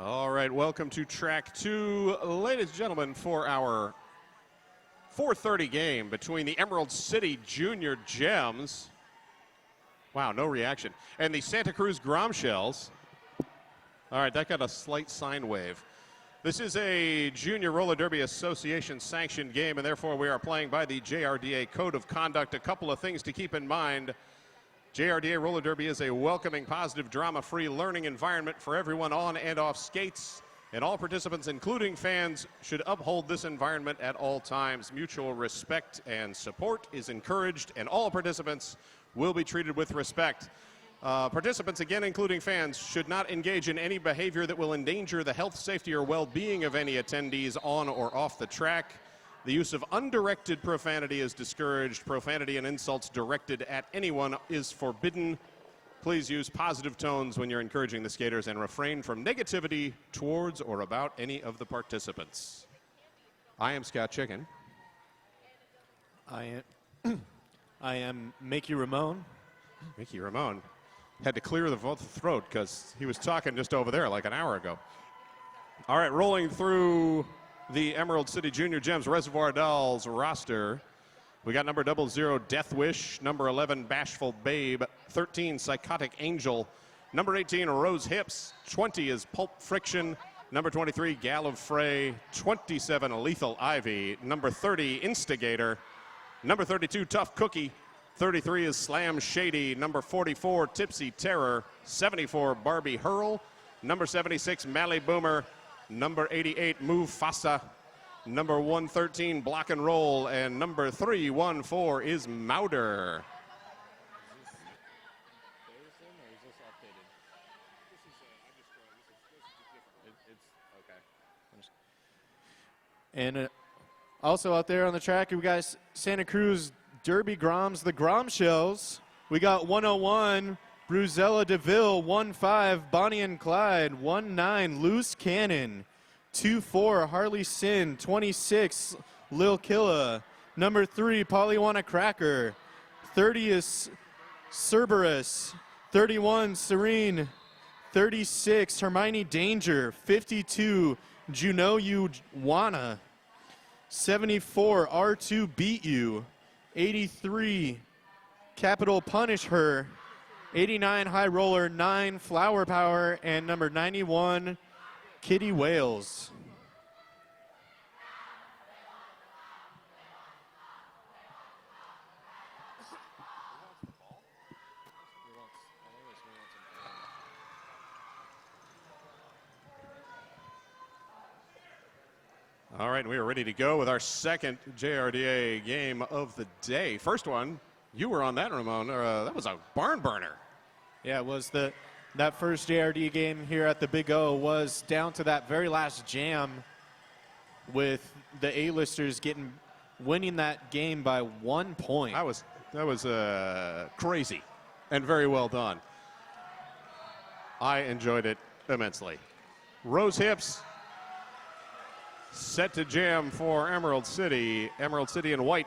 All right, welcome to track 2, ladies and gentlemen, for our 4:30 game between the Emerald City Junior Gems. Wow, no reaction. And the Santa Cruz Grom Shells. All right, that got a slight sine wave. This is a Junior Roller Derby Association sanctioned game, and therefore we are playing by the JRDA Code of Conduct. A couple of things to keep in mind. JRDA Roller Derby is a welcoming, positive, drama-free learning environment for everyone on and off skates. And all participants, including fans, should uphold this environment at all times. Mutual respect and support is encouraged, and all participants will be treated with respect. Participants, again, including fans, should not engage in any behavior that will endanger the health, safety, or well-being of any attendees on or off the track. The use of undirected profanity is discouraged. Profanity and insults directed at anyone is forbidden. Please use positive tones when you're encouraging the skaters and refrain from negativity towards or about any of the participants. I am Scott Chicken. I am Mickey Ramone. Mickey Ramone had to clear the throat because he was talking just over there like an hour ago. All right, rolling through the Emerald City Junior Gems Reservoir Dolls roster. We got number 00, Death Wish. Number 11, Bashful Babe. 13, Psychotic Angel. Number 18, Rose Hips. 20 is Pulp Friction. Number 23, Gal of Frey. 27, Lethal Ivy. Number 30, Instigator. Number 32, Tough Cookie. 33 is Slam Shady. Number 44, Tipsy Terror. 74, Barbie Hurl. Number 76, Mally Boomer. Number 88, Mufasa. Number 113, Block and Roll. And number 314 is Mauder. And also out there on the track, we got Santa Cruz Derby Groms, the Grom Shells. We got 101, Bruzella DeVille, 1-5, Bonnie and Clyde, 1-9, Loose Cannon, 2-4, Harley Sin, 26, Lil Killa, number 3, Polywana Cracker, 30 is Cerberus, 31, Serene, 36, Hermione Danger, 52, Juno You Wanna, 74, R2 Beat You, 83, Capital Punish Her, 89, High Roller, 9, Flower Power, and number 91, Kitty Wales. All right, we are ready to go with our second JRDA game of the day. First one, you were on that, Ramon. That was a barn burner. Yeah, it was that first JRD game here at the Big O was down to that very last jam with the A-listers winning that game by 1 point. That was crazy and very well done. I enjoyed it immensely. Rose Hips set to jam for Emerald City. Emerald City in white.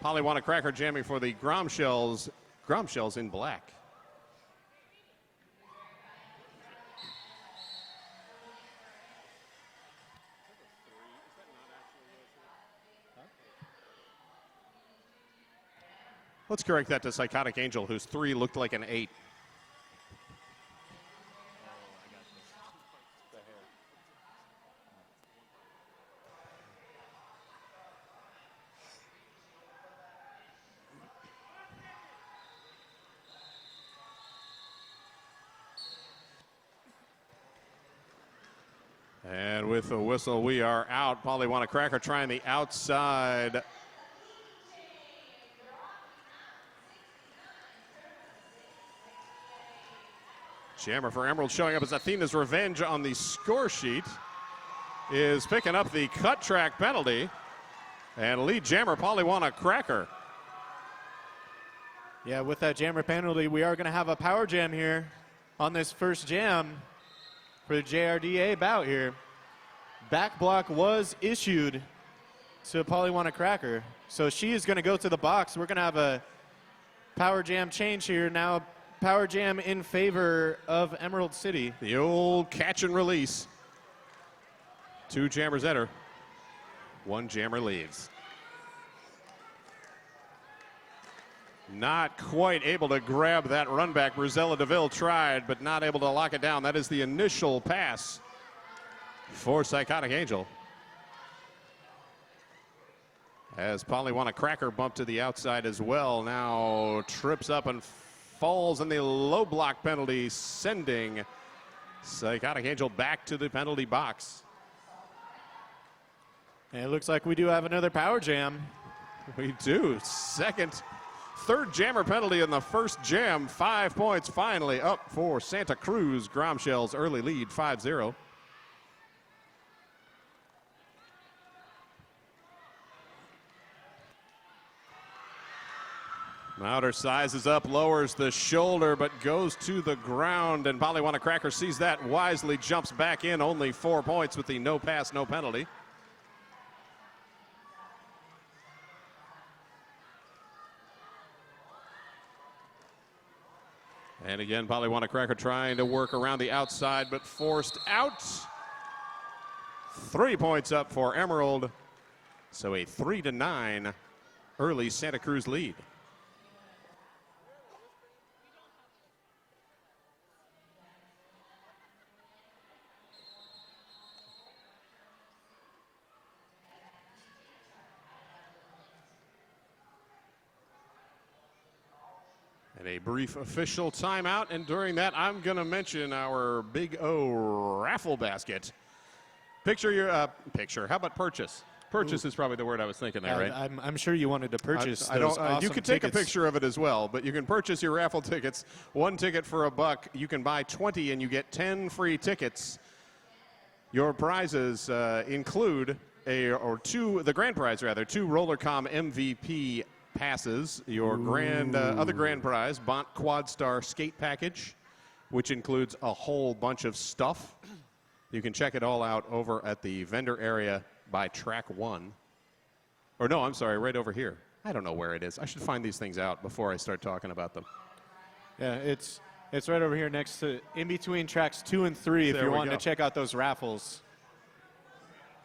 Polywana Cracker jamming for the Grom Shells. Grom Shells in black. Let's correct that to Psychotic Angel, whose 3 looked like an 8. And with the whistle, we are out. Polywana Cracker trying the outside. Jammer for Emerald showing up as Athena's Revenge on the score sheet is picking up the cut track penalty. And lead jammer Polywana Cracker. Yeah, with that jammer penalty, we are going to have a power jam here on this first jam for the JRDA bout here. Back block was issued to Polywana Cracker. So she is going to go to the box. We're going to have a power jam change here now. Power jam in favor of Emerald City. The old catch and release. 2 jammers enter. 1 jammer leaves. Not quite able to grab that run back. Rosella DeVille tried, but not able to lock it down. That is the initial pass for Psychotic Angel. As Polywana Cracker bumped to the outside as well. Now trips up and falls in the low block penalty, sending Psychotic Angel back to the penalty box. And it looks like we do have another power jam. We do. Third jammer penalty in the first jam. 5 points finally up for Santa Cruz. Grom Shells early lead 5-0. Mauder sizes up, lowers the shoulder, but goes to the ground. And Polywana Cracker sees that, wisely jumps back in. Only 4 points with the no pass, no penalty. And again, Polywana Cracker trying to work around the outside, but forced out. 3 points up for Emerald. So a 3-9 early Santa Cruz lead. And a brief official timeout, and during that, I'm going to mention our Big O raffle basket. Picture your picture. How about purchase? Purchase is probably the word I was thinking there, right? I'm sure you wanted to purchase. You can take a picture of it as well, but you can purchase your raffle tickets. 1 ticket for $1. You can buy 20, and you get 10 free tickets. Your prizes include the grand prize rather, 2 Rollercom MVP passes. Your other grand prize, Bont Quad Star Skate Package, which includes a whole bunch of stuff. You can check it all out over at the vendor area by track 1. Or no, I'm sorry, right over here. I don't know where it is. I should find these things out before I start talking about them. Yeah, it's right over here next to, in between tracks 2 and 3 if you're wanting to check out those raffles.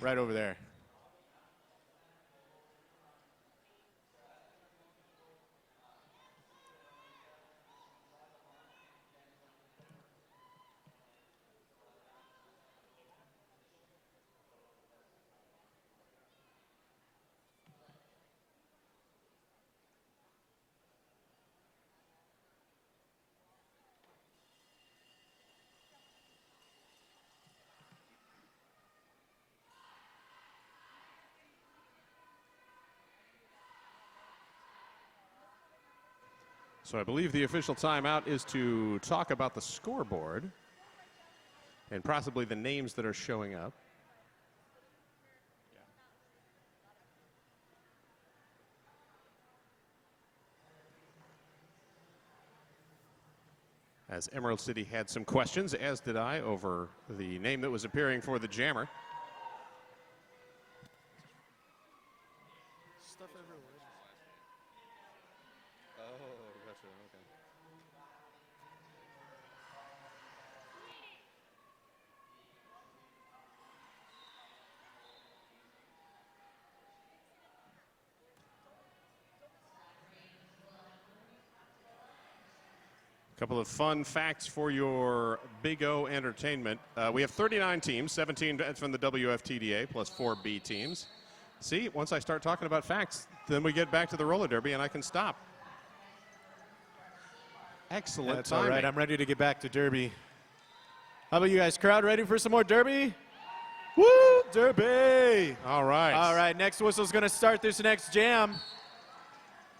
Right over there. So I believe the official timeout is to talk about the scoreboard and possibly the names that are showing up. As Emerald City had some questions, as did I, over the name that was appearing for the jammer. Stuff everywhere. Oh, gotcha. Okay. Couple of fun facts for your Big O entertainment. We have 39 teams, 17 from the WFTDA, plus 4 B teams. See, once I start talking about facts, then we get back to the roller derby and I can stop. Excellent That's timing. all right. I'm ready to get back to derby. How about you guys? Crowd ready for some more derby? Woo! Derby! All right. All right. Next whistle's going to start this next jam.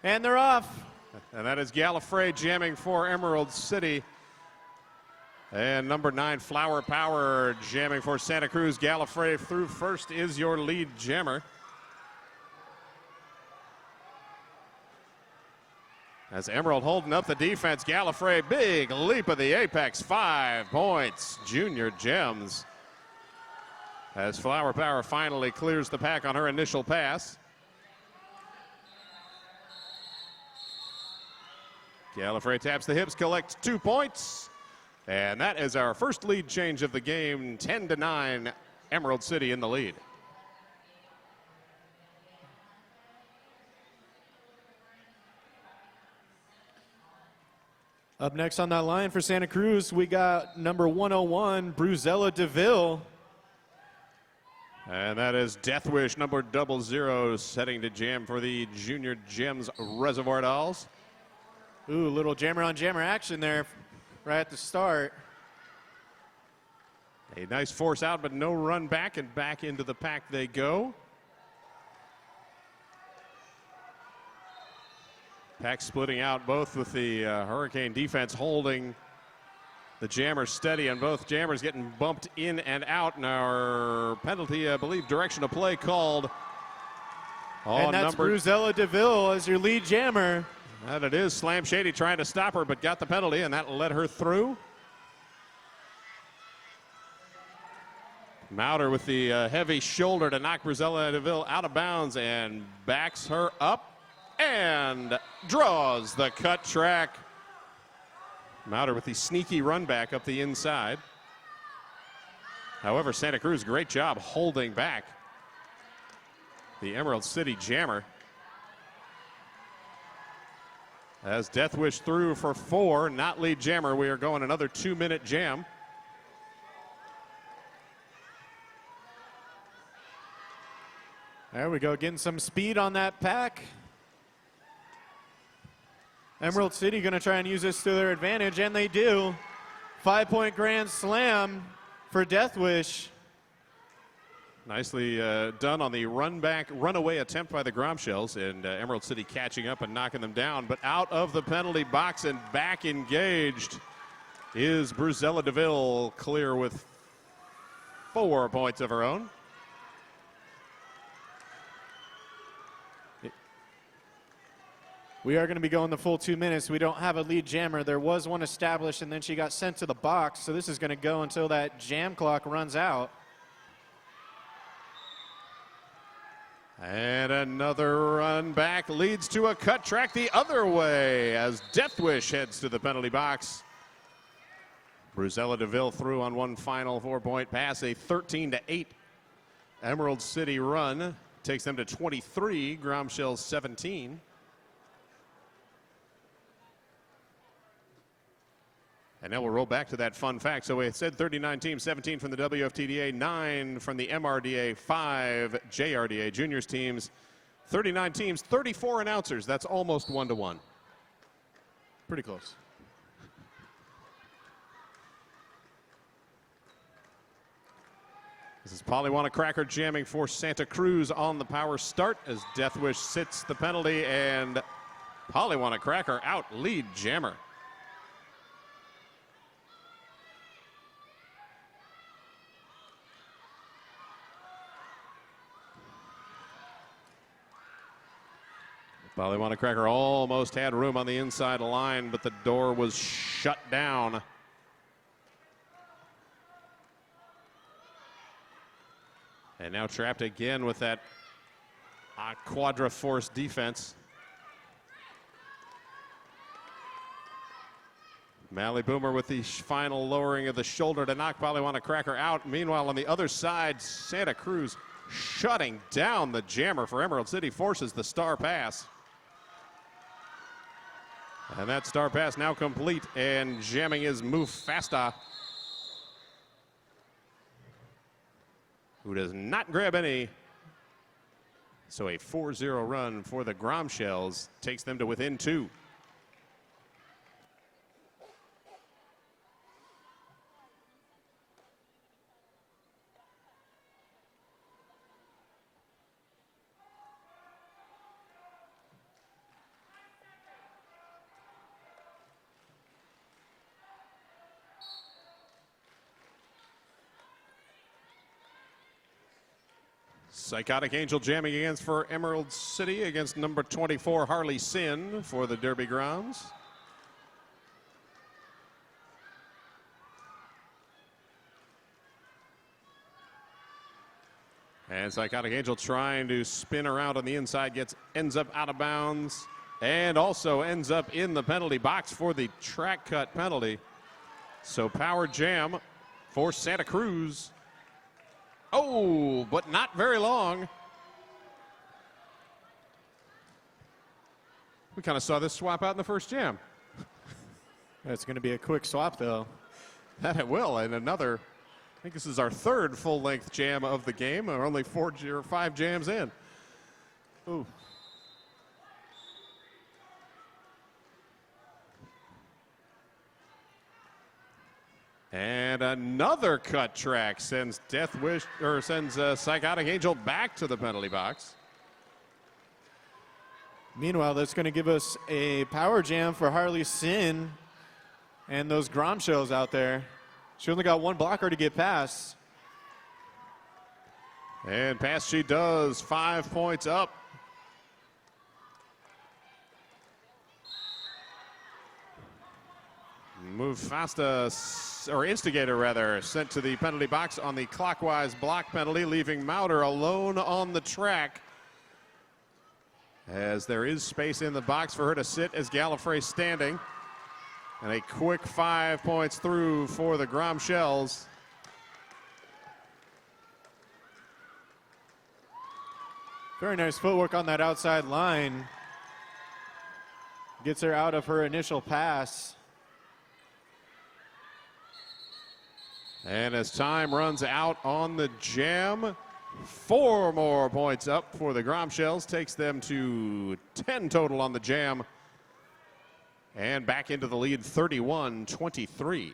And they're off. And that is Gallifrey jamming for Emerald City. And number 9, Flower Power, jamming for Santa Cruz. Gallifrey through first is your lead jammer. As Emerald holding up the defense, Gallifrey, big leap of the apex, 5 points. Junior Gems. As Flower Power finally clears the pack on her initial pass. Gallifrey taps the hips, collects 2 points. And that is our first lead change of the game, 10-9, Emerald City in the lead. Up next on that line for Santa Cruz, we got number 101, Bruzella DeVille. And that is Death Wish, number 00, setting to jam for the Junior Gems Reservoir Dolls. Ooh, little jammer on jammer action there right at the start. A nice force out, but no run back, and back into the pack they go. Pack splitting out both with the Hurricane defense holding the jammers steady, and both jammers getting bumped in and out. And our penalty, I believe, direction of play called. And that's Bruzella DeVille as your lead jammer. That it is. Slam Shady trying to stop her, but got the penalty, and that led her through. Mauder with the heavy shoulder to knock Bruzella DeVille out of bounds and backs her up and draws the cut track. Mauder with the sneaky run back up the inside. However, Santa Cruz, great job holding back the Emerald City jammer. As Death Wish through for 4, not lead jammer. We are going another 2-minute jam. There we go, getting some speed on that pack. Emerald City going to try and use this to their advantage, and they do. 5-point grand slam for Death Wish. Nicely done on the runaway attempt by the Grom Shells, and Emerald City catching up and knocking them down. But out of the penalty box and back engaged is Bruzella DeVille, clear with 4 points of her own. We are going to be going the full 2 minutes. We don't have a lead jammer. There was one established, and then she got sent to the box. So this is going to go until that jam clock runs out. And another run back leads to a cut track the other way as Death Wish heads to the penalty box. Bruzella DeVille through on one final 4-point pass, a 13-8 Emerald City run. Takes them to 23, Grom Shells 17. And now we'll roll back to that fun fact. So we said 39 teams, 17 from the WFTDA, 9 from the MRDA, 5 JRDA juniors teams, 39 teams, 34 announcers. That's almost 1-to-1. Pretty close. This is Polywana Cracker jamming for Santa Cruz on the power start as Death Wish sits the penalty, and Polywana Cracker out lead jammer. Polywana Cracker almost had room on the inside line, but the door was shut down. And now trapped again with that quadra force defense. Mally Boomer with the final lowering of the shoulder to knock Polywana Cracker out. Meanwhile, on the other side, Santa Cruz shutting down the jammer for Emerald City, forces the star pass. And that star pass now complete, and jamming is Mufasta, who does not grab any. So a 4-0 run for the Grom Shells takes them to within 2. Psychotic Angel jamming against for Emerald City against number 24, Harley Sin for the Derby Groms. And Psychotic Angel trying to spin around on the inside, ends up out of bounds, and also ends up in the penalty box for the track cut penalty. So power jam for Santa Cruz Oh, but not very long. We kind of saw this swap out in the first jam. It's going to be a quick swap, though. That it will, and another, I think this is our third full-length jam of the game. We're only 4 or 5 jams in. Ooh. And another cut track sends Psychotic Angel back to the penalty box. Meanwhile, that's going to give us a power jam for Harley Sin and those Grom Shells out there. She only got one blocker to get past. And pass she does, 5 points up. Mufasta, or Instigator rather, sent to the penalty box on the clockwise block penalty, leaving Mauder alone on the track. As there is space in the box for her to sit as Gallifrey standing. And a quick 5 points through for the Grom Shells. Very nice footwork on that outside line. Gets her out of her initial pass. And as time runs out on the jam, 4 more points up for the Grom Shells, takes them to 10 total on the jam. And back into the lead, 31-23.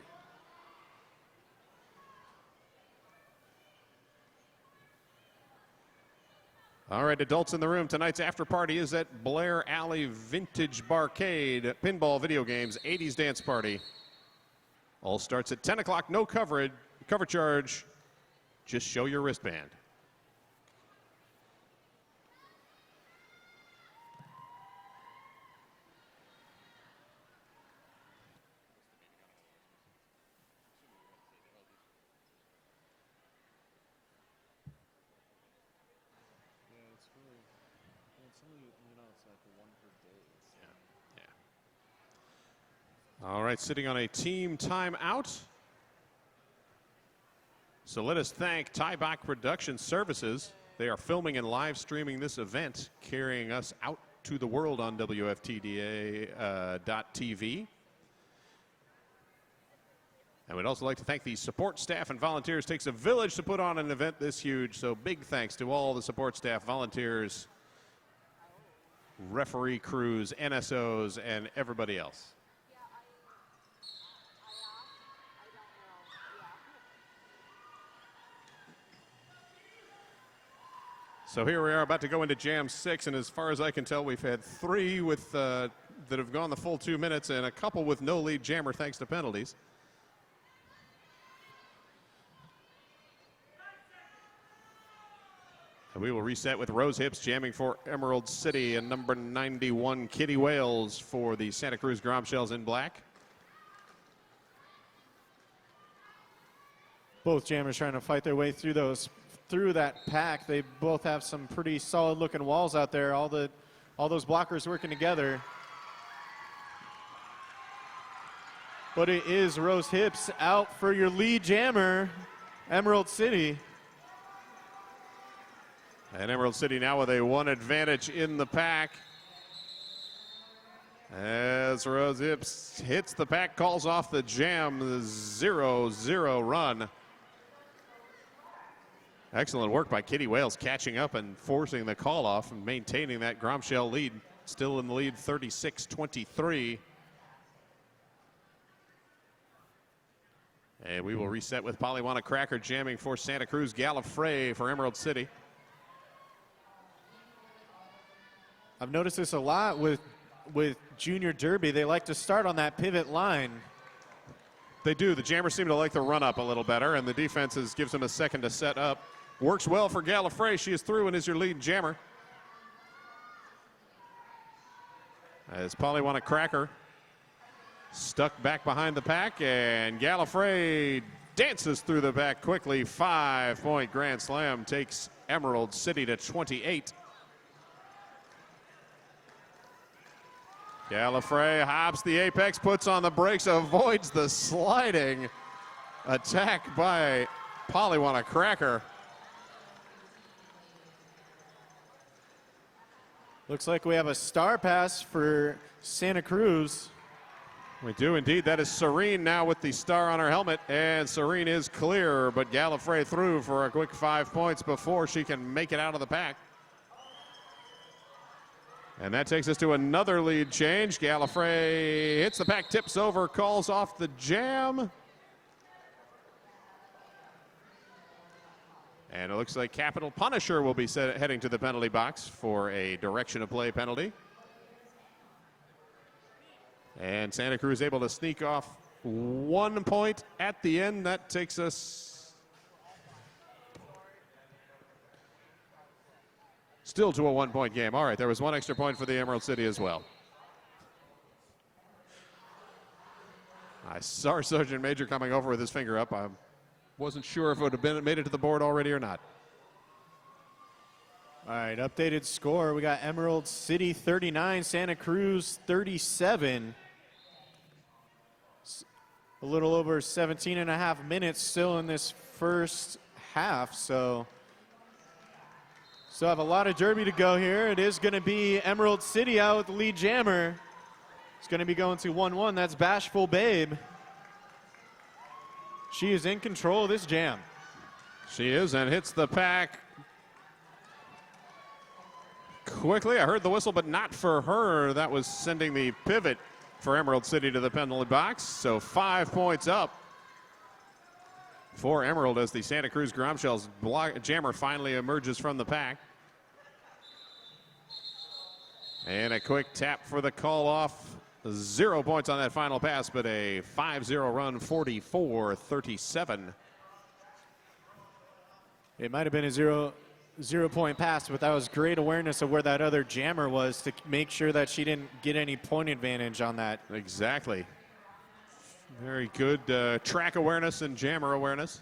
All right, adults in the room. Tonight's after party is at Blair Alley Vintage Barcade, Pinball Video Games, 80s Dance Party. All starts at 10 o'clock, no cover charge. Just show your wristband. All right, sitting on a team timeout. So let us thank Tybach Production Services. They are filming and live streaming this event, carrying us out to the world on WFTDA.tv. And we'd also like to thank the support staff and volunteers. It takes a village to put on an event this huge, so big thanks to all the support staff, volunteers, referee crews, NSOs, and everybody else. So here we are about to go into Jam 6, and as far as I can tell, we've had 3 with that have gone the full 2 minutes and a couple with no lead jammer thanks to penalties. And we will reset with Rose Hips jamming for Emerald City and number 91, Kitty Wales for the Santa Cruz Grom Shells in black. Both jammers trying to fight their way through that pack. They both have some pretty solid looking walls out there. All those blockers working together. But it is Rose Hips out for your lead jammer, Emerald City. And Emerald City now with a 1 advantage in the pack. As Rose Hips hits the pack, calls off the jam, the 0-0 run. Excellent work by Kitty Wales, catching up and forcing the call off and maintaining that Grom Shell lead. Still in the lead, 36-23. And we will reset with Polywana Cracker jamming for Santa Cruz, Gallifrey for Emerald City. I've noticed this a lot with Junior Derby. They like to start on that pivot line. They do. The jammers seem to like the run up a little better, and the defense gives them a second to set up. Works well for Gallifrey. She is through and is your lead jammer. As Polywana Cracker stuck back behind the pack, and Gallifrey dances through the back quickly. 5-point grand slam takes Emerald City to 28. Gallifrey hops the apex, puts on the brakes, avoids the sliding attack by Polywana Cracker. Looks like we have a star pass for Santa Cruz. We do indeed. That is Serene now with the star on her helmet, and Serene is clear, but Gallifrey through for a quick 5 points before she can make it out of the pack. And that takes us to another lead change. Gallifrey hits the pack, tips over, calls off the jam. And it looks like Capital Punisher will be heading to the penalty box for a direction of play penalty. And Santa Cruz able to sneak off 1 point at the end. That takes us still to a 1 point game. All right, there was one extra point for the Emerald City as well. I saw Sergeant Major coming over with his finger up. I wasn't sure if it would have made it to the board already or not. All right, updated score. We got Emerald City 39, Santa Cruz 37. A little over 17 and a half minutes still in this first half, so still have a lot of derby to go here. It is going to be Emerald City out with the lead jammer. It's going to be going to 1-1. That's Bashful Babe. She is in control of this jam. She is, and hits the pack quickly. I heard the whistle, but not for her. That was sending the pivot for Emerald City to the penalty box. So 5 points up for Emerald as the Santa Cruz Grom Shells jammer finally emerges from the pack. And a quick tap for the call off. 0 points on that final pass, but a 5-0 run, 44-37. It might have been a zero-point pass, but that was great awareness of where that other jammer was to make sure that she didn't get any point advantage on that. Exactly. Very good track awareness and jammer awareness.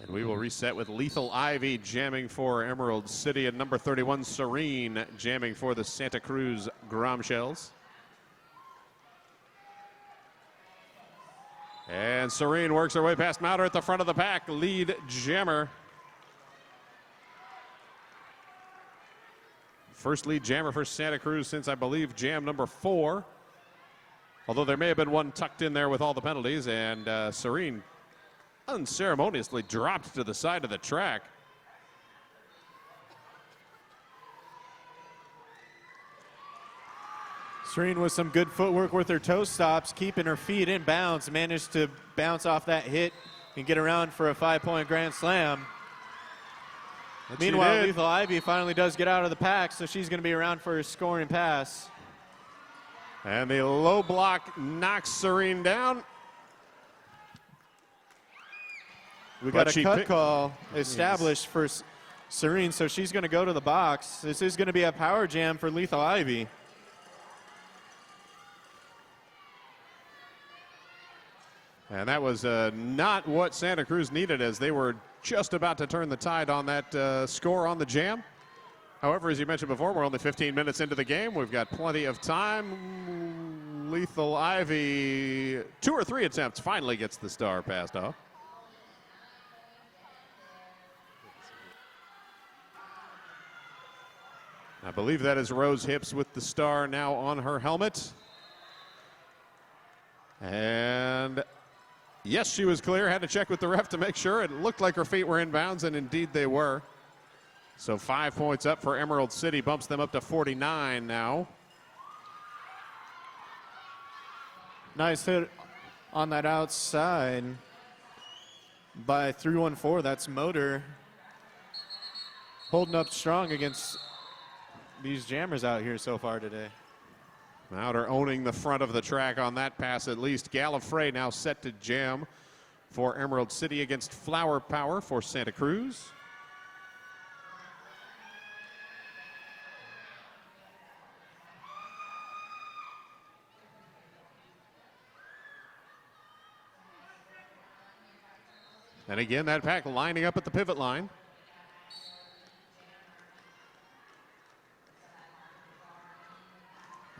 And we will reset with Lethal Ivy jamming for Emerald City and number 31 Serene jamming for the Santa Cruz Grom Shells. And Serene works her way past Mouter at the front of the pack, lead jammer. First lead jammer for Santa Cruz since, I believe, jam number 4. Although there may have been one tucked in there with all the penalties, and Serene unceremoniously dropped to the side of the track. Serene with some good footwork with her toe stops, keeping her feet in bounds, managed to bounce off that hit and get around for a 5-point grand slam. Meanwhile, Lethal Ivy finally does get out of the pack, so she's going to be around for her scoring pass. And the low block knocks Serene down. We got a cut call established for Serene, so she's going to go to the box. This is going to be a power jam for Lethal Ivy. And that was not what Santa Cruz needed, as they were just about to turn the tide on that score on the jam. However, as you mentioned before, we're only 15 minutes into the game. We've got plenty of time. Lethal Ivy, 2 or 3 attempts, finally gets the star passed off. I believe that is Rose Hips with the star now on her helmet. And yes, she was clear. Had to check with the ref to make sure. It looked like her feet were in bounds, and indeed they were. So 5 points up for Emerald City, bumps them up to 49 now. Nice hit on that outside by 314. That's Motor holding up strong against these jammers out here so far today. Mouter owning the front of the track on that pass at least. Gallifrey now set to jam for Emerald City against Flower Power for Santa Cruz. And again, that pack lining up at the pivot line.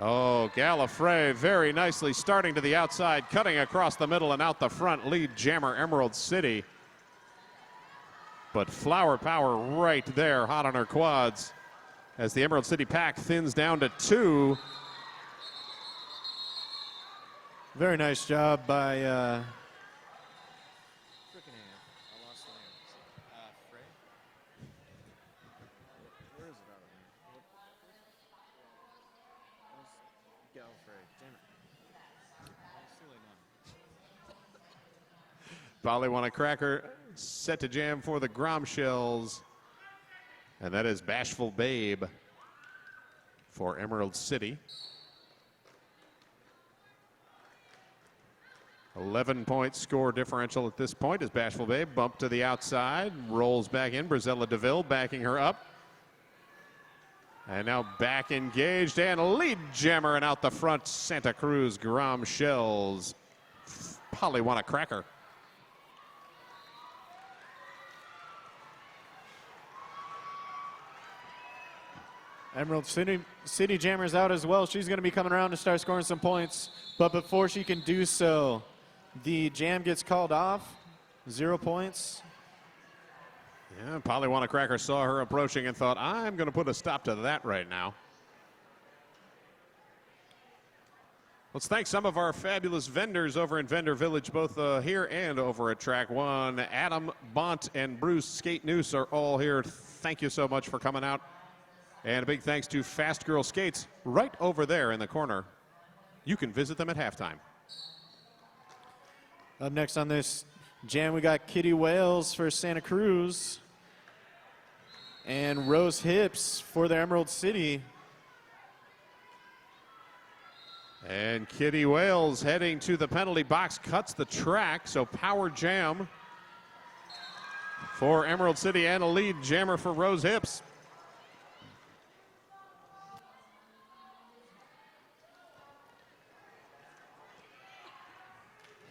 Oh, Gallifrey very nicely starting to the outside, cutting across the middle and out the front. Lead jammer Emerald City. But Flower Power right there, hot on her quads, as the Emerald City pack thins down to 2. Very nice job by Pollywanna Cracker set to jam for the Grom Shells. And that is Bashful Babe for Emerald City. 11-point score differential at this point as Bashful Babe bumped to the outside, rolls back in. Brazella DeVille backing her up. And now back engaged and lead jammer, and out the front, Santa Cruz Grom Shells. Pollywanna Cracker. Emerald City Jammer's out as well. She's going to be coming around to start scoring some points. But before she can do so, the jam gets called off. 0 points. Yeah, Pollywanna Cracker saw her approaching and thought, I'm going to put a stop to that right now. Let's thank some of our fabulous vendors over in Vendor Village, both here and over at Track 1. Adam Bont and Bruce Skate Noose are all here. Thank you so much for coming out. And a big thanks to Fast Girl Skates right over there in the corner. You can visit them at halftime. Up next on this jam, we got Kitty Wales for Santa Cruz and Rose Hips for the Emerald City. And Kitty Wales heading to the penalty box, cuts the track, so power jam for Emerald City and a lead jammer for Rose Hips.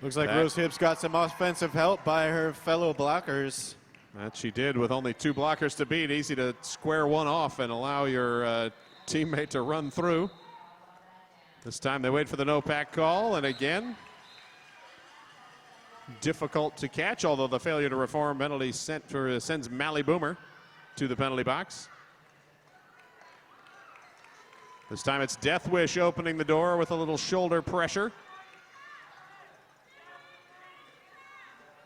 Looks like Rose Hips got some offensive help by her fellow blockers. That she did with only 2 blockers to beat. Easy to square one off and allow your teammate to run through. This time they wait for the no-pack call, and again, difficult to catch, although the failure to reform penalty sends Mally Boomer to the penalty box. This time it's Death Wish opening the door with a little shoulder pressure.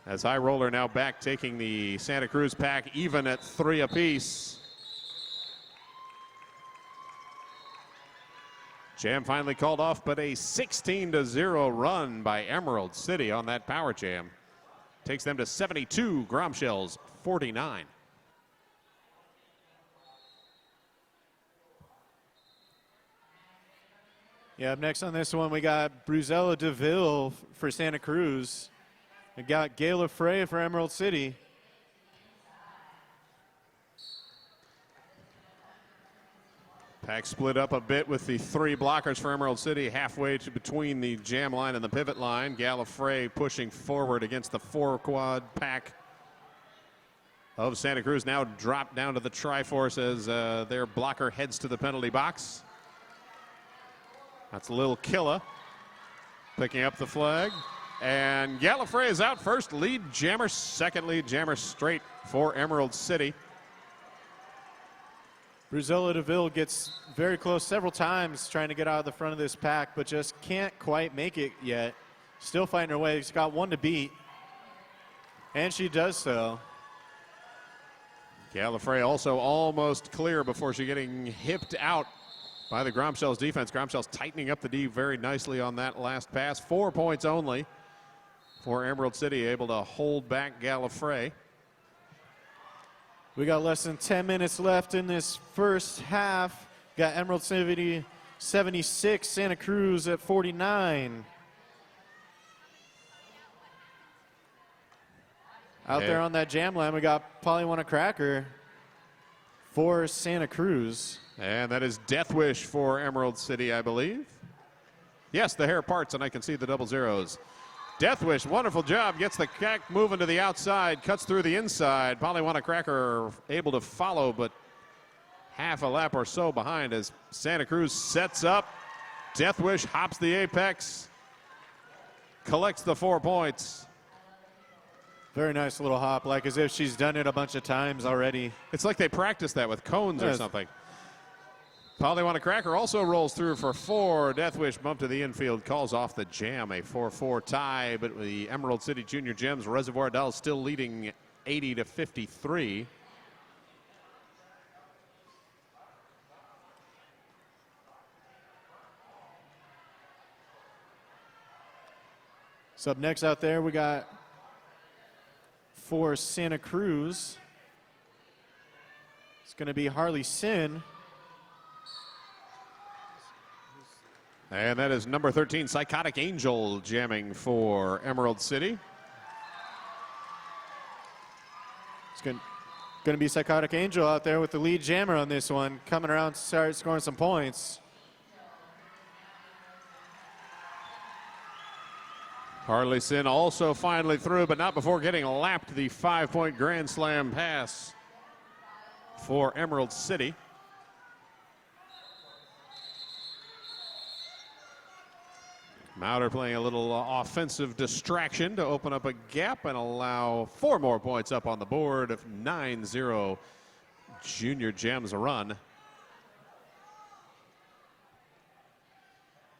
As High Roller now back, taking the Santa Cruz pack even at 3 apiece. Jam finally called off, but a 16-0 run by Emerald City on that power jam. Takes them to 72, Grom Shells 49. Yeah, up next on this one, we got Brazella DeVille for Santa Cruz. We got Gayla Frey for Emerald City. Pack split up a bit with the 3 blockers for Emerald City, halfway to between the jam line and the pivot line. Gallifrey pushing forward against the 4-quad pack of Santa Cruz. Now dropped down to the Triforce as their blocker heads to the penalty box. That's Lil Killa picking up the flag. And Gallifrey is out first, lead jammer, second lead jammer straight for Emerald City. Brazella DeVille gets very close several times trying to get out of the front of this pack, but just can't quite make it yet. Still fighting her way. She's got 1 to beat, and she does so. Gallifrey also almost clear before she getting hipped out by the Grom Shells defense. Grom Shells tightening up the D very nicely on that last pass. 4 points only for Emerald City, able to hold back Gallifrey. We got less than 10 minutes left in this first half. Got Emerald City 76, Santa Cruz at 49. Out there on that jam line, we got Pollywanna Cracker for Santa Cruz. And that is Death Wish for Emerald City, I believe. Yes, the hair parts, and I can see the double zeros. Death Wish, wonderful job, gets the pack moving to the outside, cuts through the inside. Pollywanna Cracker able to follow, but half a lap or so behind as Santa Cruz sets up. Death Wish hops the apex, collects the 4 points. Very nice little hop, like as if she's done it a bunch of times already. It's like they practiced that with cones or something. Pollywanna Cracker also rolls through for 4. Death Wish bump to the infield, calls off the jam. A 4-4 tie, but the Emerald City Junior Gems Reservoir Dolls still leading 80-53. So up next out there, we got for Santa Cruz. It's going to be Harley Sin. And that is number 13, Psychotic Angel, jamming for Emerald City. It's going to be Psychotic Angel out there with the lead jammer on this one, coming around to start scoring some points. Harley Sin also finally through, but not before getting lapped. The 5-point Grand Slam pass for Emerald City. Mauder playing a little offensive distraction to open up a gap and allow 4 more points up on the board. Of 9-0 Junior Gems a run.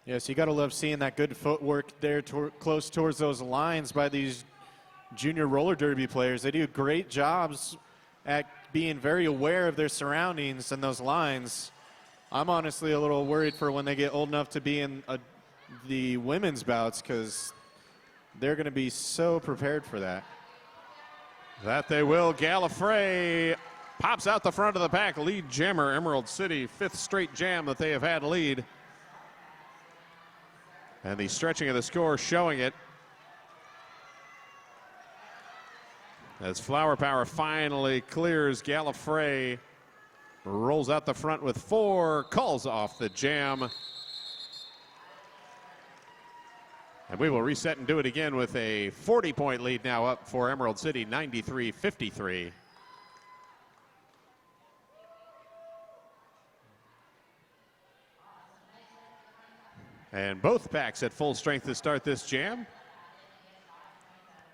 Yes, you got to love seeing that good footwork there close towards those lines by these junior roller derby players. They do great jobs at being very aware of their surroundings and those lines. I'm honestly a little worried for when they get old enough to be in the women's bouts, because they're going to be so prepared for that. That they will. Gallifrey pops out the front of the pack. Lead jammer, Emerald City, 5th straight jam that they have had lead. And the stretching of the score showing it. As Flower Power finally clears, Gallifrey rolls out the front with 4, calls off the jam. And we will reset and do it again with a 40-point lead now up for Emerald City, 93-53. And both packs at full strength to start this jam.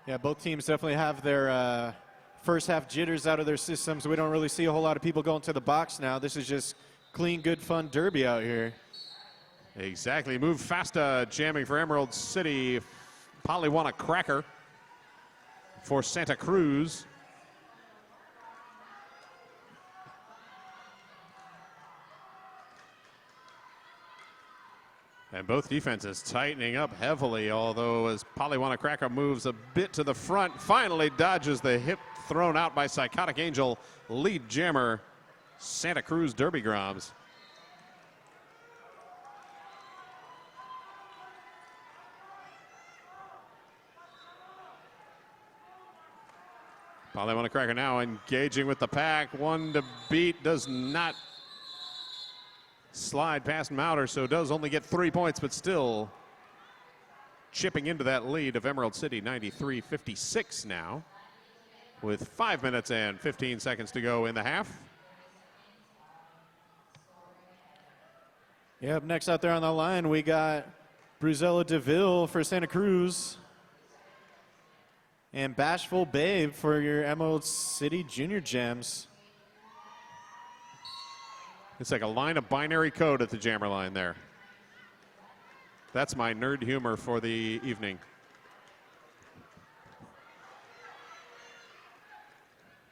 Yeah, both teams definitely have their first half jitters out of their systems. We don't really see a whole lot of people going to the box now. This is just clean, good, fun derby out here. Exactly. Move Fasta jamming for Emerald City. Pollywanna Cracker for Santa Cruz. And both defenses tightening up heavily, although as Pollywanna Cracker moves a bit to the front, finally dodges the hip thrown out by Psychotic Angel. Lead jammer, Santa Cruz Derby Groms. Pollywanna Cracker now engaging with the pack. 1 to beat, does not slide past Mauder, so does only get 3 points, but still chipping into that lead of Emerald City, 93-56 now, with 5 minutes and 15 seconds to go in the half. Yeah, up next out there on the line, we got Bruzella DeVille for Santa Cruz and Bashful Babe for your Emerald City Junior Gems. It's like a line of binary code at the jammer line there. That's my nerd humor for the evening.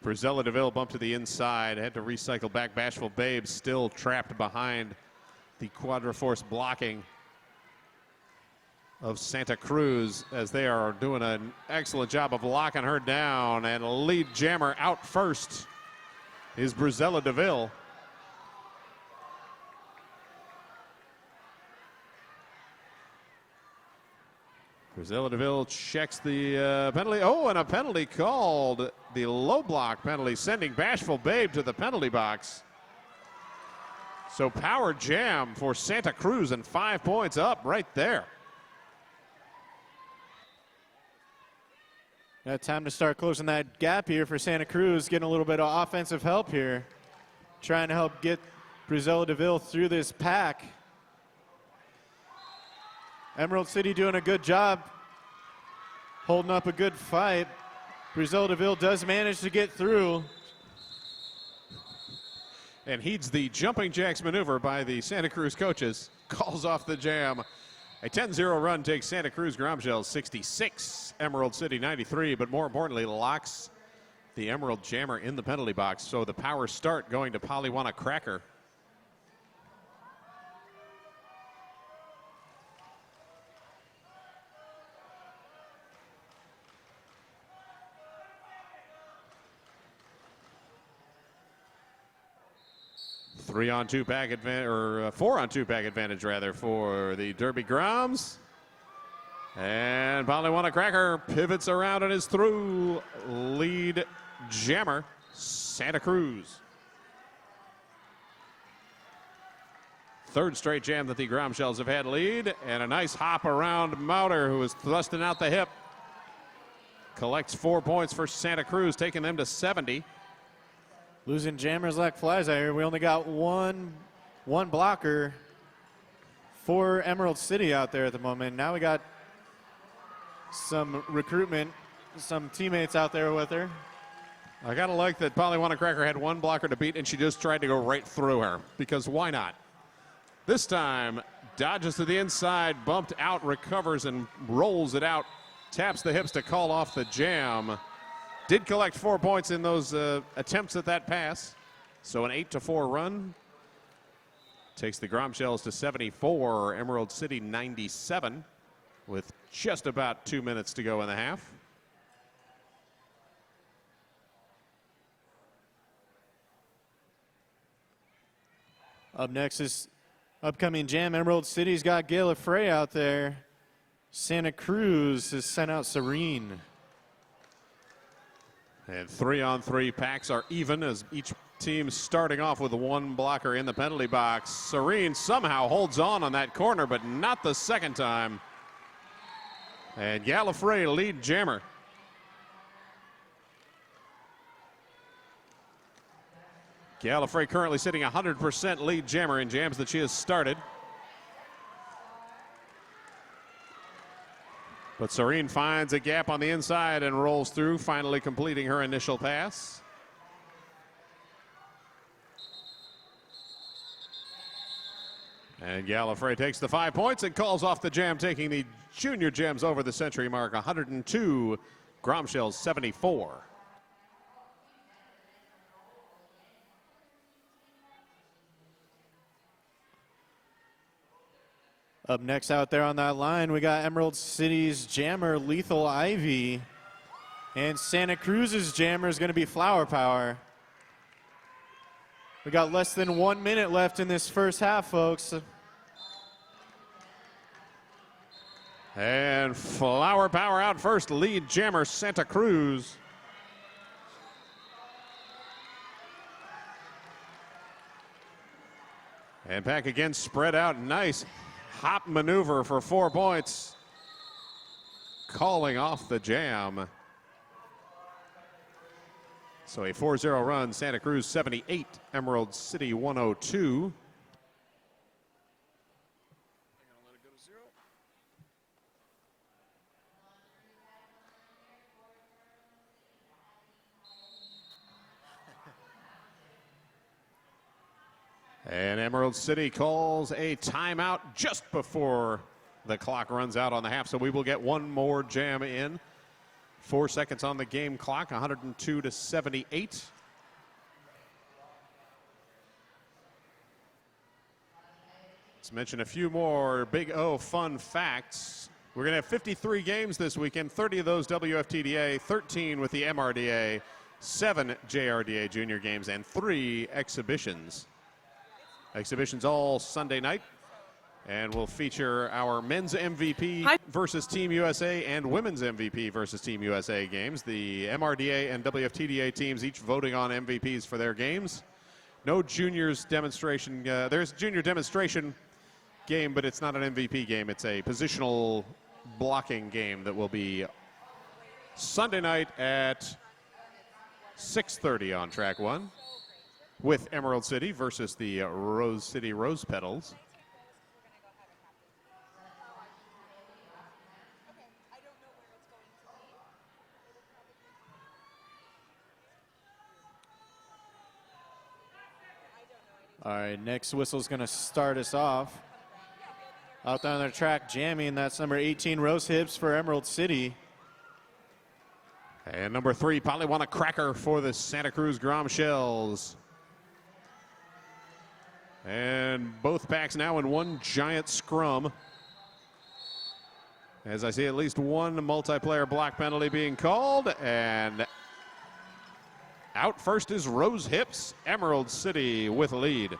Bruzella DeVille bumped to the inside, had to recycle back. Bashful Babe still trapped behind the Quadraforce blocking of Santa Cruz, as they are doing an excellent job of locking her down. And lead jammer out first is Bruzella DeVille. Bruzella DeVille checks the penalty. Oh, and a penalty called. The low block penalty, sending Bashful Babe to the penalty box. So power jam for Santa Cruz and 5 points up right there. Yeah, time to start closing that gap here for Santa Cruz, getting a little bit of offensive help here, trying to help get Bruzella DeVille through this pack. Emerald City doing a good job, holding up a good fight. Brazil DeVille does manage to get through. And heeds the jumping jacks maneuver by the Santa Cruz coaches. Calls off the jam. A 10-0 run takes Santa Cruz Grom Shells 66, Emerald City 93, but more importantly locks the Emerald Jammer in the penalty box. So the power start going to Polywana Cracker. Three-on-two pack advantage, or four-on-two pack advantage rather, for the Derby Groms. And Polywana Cracker pivots around and is through. Lead jammer, Santa Cruz. Third straight jam that the Grom Shells have had lead, and a nice hop around Mauder, who is thrusting out the hip. Collects 4 points for Santa Cruz, taking them to 70. Losing jammers like flies out here. We only got one blocker for Emerald City out there at the moment. Now we got some recruitment, some teammates out there with her. I gotta like that Polywana Cracker had one blocker to beat and she just tried to go right through her, because why not? This time, dodges to the inside, bumped out, recovers and rolls it out, taps the hips to call off the jam. Did collect 4 points in those attempts at that pass. So an 8-4 run takes the Grom Shells to 74, Emerald City 97, with just about 2 minutes to go in the half. Up next is upcoming jam. Emerald City's got Gala Frey out there. Santa Cruz has sent out Serene. And 3-on-3 packs are even as each team starting off with one blocker in the penalty box. Serene somehow holds on that corner, but not the second time. And Gallifrey lead jammer. Gallifrey currently sitting 100% lead jammer in jams that she has started. But Serene finds a gap on the inside and rolls through, finally completing her initial pass. And Gallifrey takes the 5 points and calls off the jam, taking the junior jams over the century mark, 102, Grom Shells 74. Up next out there on that line, we got Emerald City's jammer, Lethal Ivy. And Santa Cruz's jammer is going to be Flower Power. We got less than 1 minute left in this first half, folks. And Flower Power out first, lead jammer, Santa Cruz. And back again, spread out, nice hop maneuver for 4 points. Calling off the jam. So a 4-0 run, Santa Cruz 78, Emerald City 102. And Emerald City calls a timeout just before the clock runs out on the half, so we will get one more jam in. 4 seconds on the game clock, 102 to 78. Let's mention a few more Big O fun facts. We're going to have 53 games this weekend, 30 of those WFTDA, 13 with the MRDA, 7 JRDA junior games, and 3 exhibitions. Exhibitions all Sunday night, and will feature our men's MVP versus Team USA and women's MVP versus Team USA games. The MRDA and WFTDA teams each voting on MVPs for their games. No juniors demonstration. There's a junior demonstration game, but it's not an MVP game. It's a positional blocking game that will be Sunday night at 6:30 on track 1. With Emerald City versus the Rose City Rose Petals. All right, next whistle's going to start us off. Out there on the track, jamming, that's number 18, Rose Hips for Emerald City. And number 3, Polywana Cracker for the Santa Cruz Grom Shells. And both packs now in one giant scrum. As I see at least one multiplayer block penalty being called. And out first is Rose Hips, Emerald City with lead.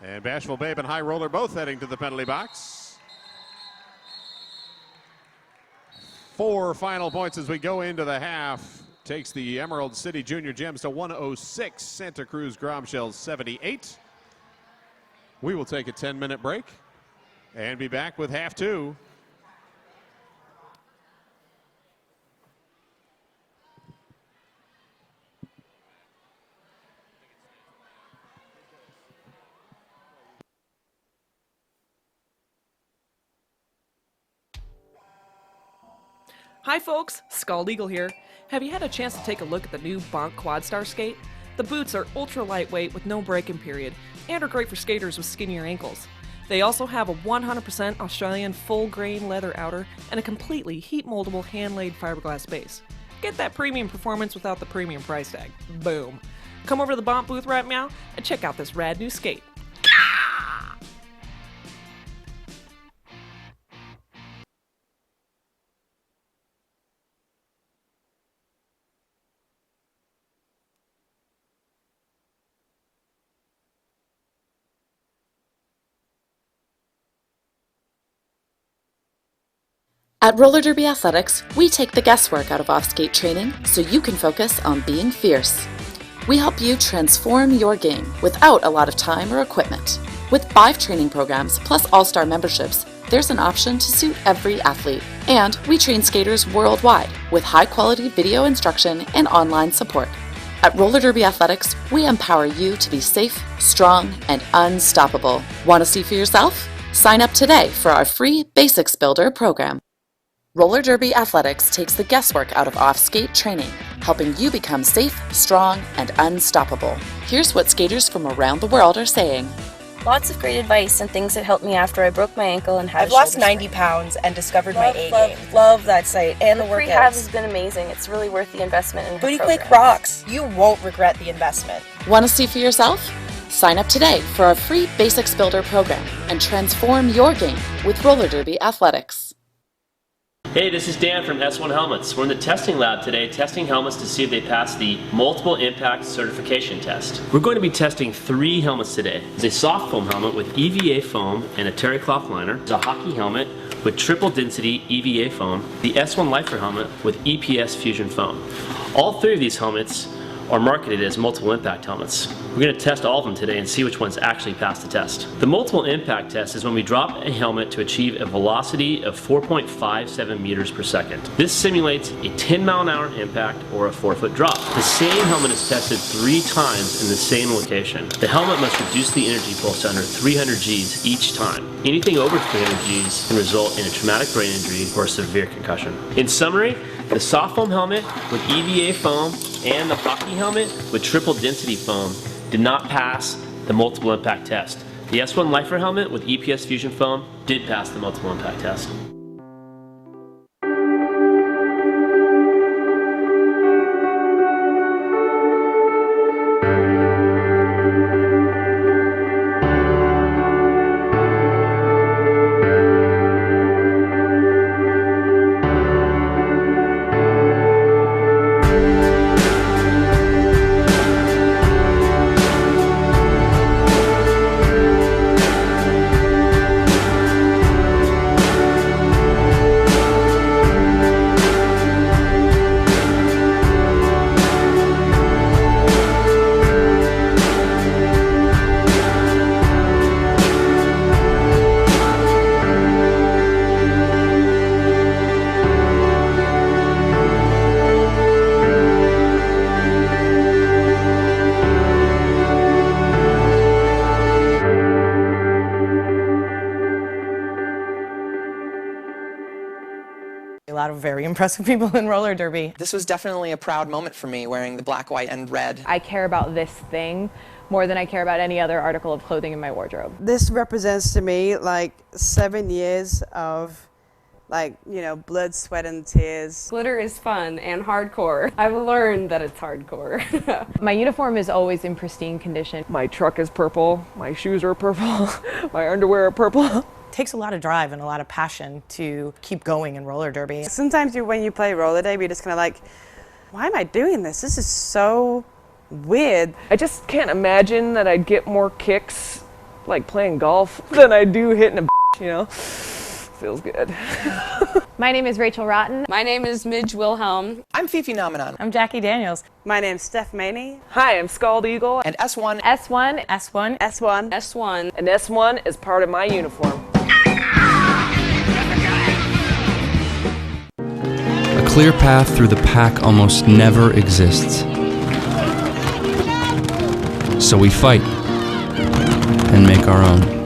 And Bashful Babe and High Roller both heading to the penalty box. 4 final points as we go into the half. Takes the Emerald City Junior Gems to 106, Santa Cruz Grom Shells 78. We will take a 10-minute break and be back with half 2. Hi folks, Scald Eagle here. Have you had a chance to take a look at the new Bonk Quad Star skate? The boots are ultra lightweight with no break-in period and are great for skaters with skinnier ankles. They also have a 100% Australian full-grain leather outer and a completely heat-moldable hand-laid fiberglass base. Get that premium performance without the premium price tag. Boom. Come over to the Bonk booth right now and check out this rad new skate. At Roller Derby Athletics, we take the guesswork out of off-skate training so you can focus on being fierce. We help you transform your game without a lot of time or equipment. With 5 training programs plus all-star memberships, there's an option to suit every athlete. And we train skaters worldwide with high-quality video instruction and online support. At Roller Derby Athletics, we empower you to be safe, strong, and unstoppable. Want to see for yourself? Sign up today for our free Basics Builder program. Roller Derby Athletics takes the guesswork out of off-skate training, helping you become safe, strong, and unstoppable. Here's what skaters from around the world are saying. Lots of great advice and things that helped me after I broke my ankle and had I've lost 90 pounds and discovered my A game. Love that site and the workouts. rehab has been amazing. It's really worth the investment in her Booty Quake programs. rocks. You won't regret the investment. Want to see for yourself? Sign up today for our free Basics Builder program and transform your game with Roller Derby Athletics. Hey, this is Dan from S1 Helmets. We're in the testing lab today testing helmets to see if they pass the Multiple Impact Certification Test. We're going to be testing 3 helmets today. There's a soft foam helmet with EVA foam and a terry cloth liner. There's a hockey helmet with triple density EVA foam. The S1 Lifer helmet with EPS Fusion foam. All 3 of these helmets are marketed as multiple impact helmets. We're going to test all of them today and see which ones actually pass the test. The multiple impact test is when we drop a helmet to achieve a velocity of 4.57 meters per second. This simulates a 10-mile-an-hour impact or a 4-foot drop. The same helmet is tested 3 times in the same location. The helmet must reduce the energy pulse to under 300 Gs each time. Anything over 300 Gs can result in a traumatic brain injury or a severe concussion. In summary, the soft foam helmet with EVA foam and the hockey helmet with triple density foam did not pass the multiple impact test. The S1 Lifer helmet with EPS Fusion foam did pass the multiple impact test. very impressive people in roller derby. This was definitely a proud moment for me, wearing the black, white, and red. I care about this thing more than I care about any other article of clothing in my wardrobe. This represents to me like 7 years of blood, sweat, and tears. Glitter is fun and hardcore. I've learned that it's hardcore. My uniform is always in pristine condition. My truck is purple, my shoes are purple, my underwear are purple. It takes a lot of drive and a lot of passion to keep going in roller derby. Sometimes when you play roller derby, you're just kind of like, why am I doing this? This is so weird. I just can't imagine that I'd get more kicks like playing golf than I do hitting a Feels good. My name is Rachel Rotten. My name is Midge Wilhelm. I'm Fifi Nomenon. I'm Jackie Daniels. My name's Steph Maney. Hi, I'm Scald Eagle. And S1. S1. S1. S1. S1. And S1 is part of my uniform. A clear path through the pack almost never exists. So we fight and make our own.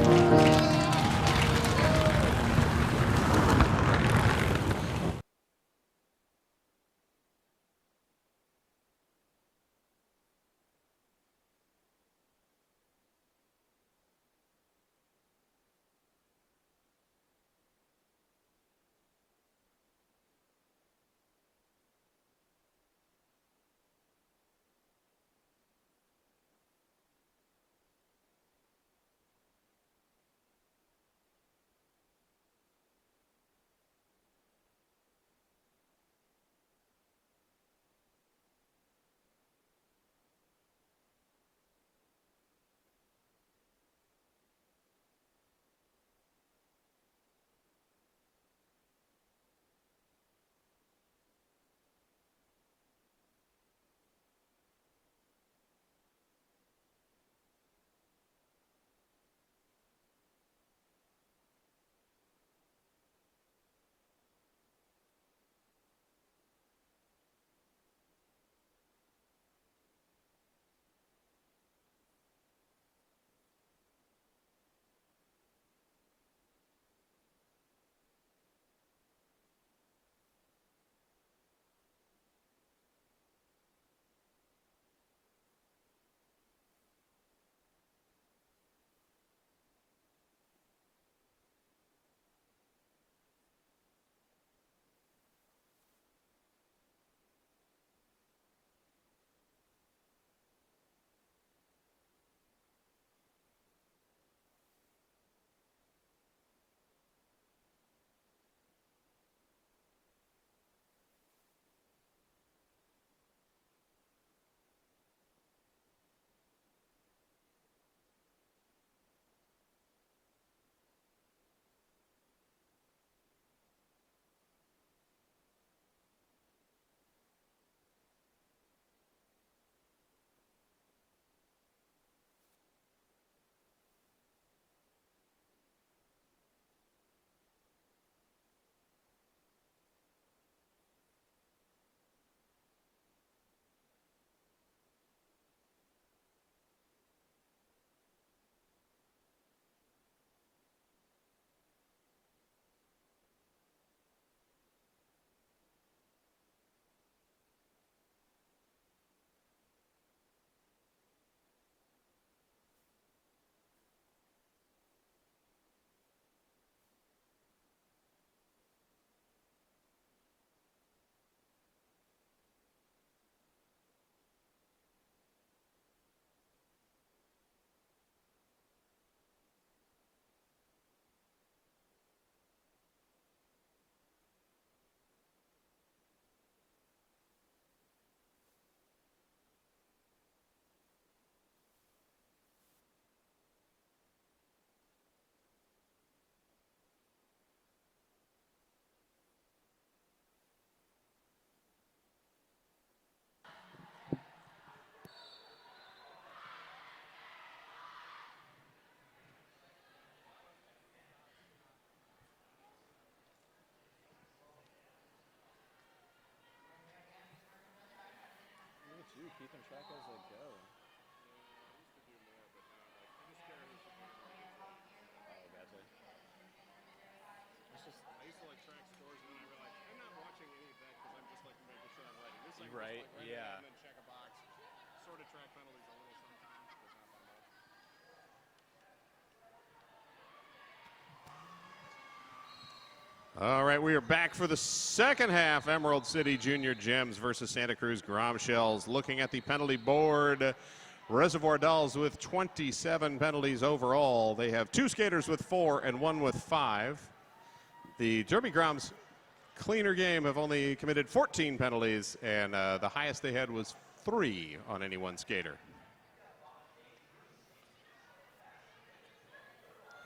I used to like track scores and then I realized I'm not watching Right, yeah. And then check a box. Sort of track penalties a little sometimes, but not by much. All right, we are back for the second half. Emerald City Junior Gems versus Santa Cruz Grom Shells. Looking at the penalty board, Reservoir Dolls with 27 penalties overall. They have 2 skaters with 4 and 1 with 5. The Derby Groms cleaner game have only committed 14 penalties, and the highest they had was 3 on any one skater.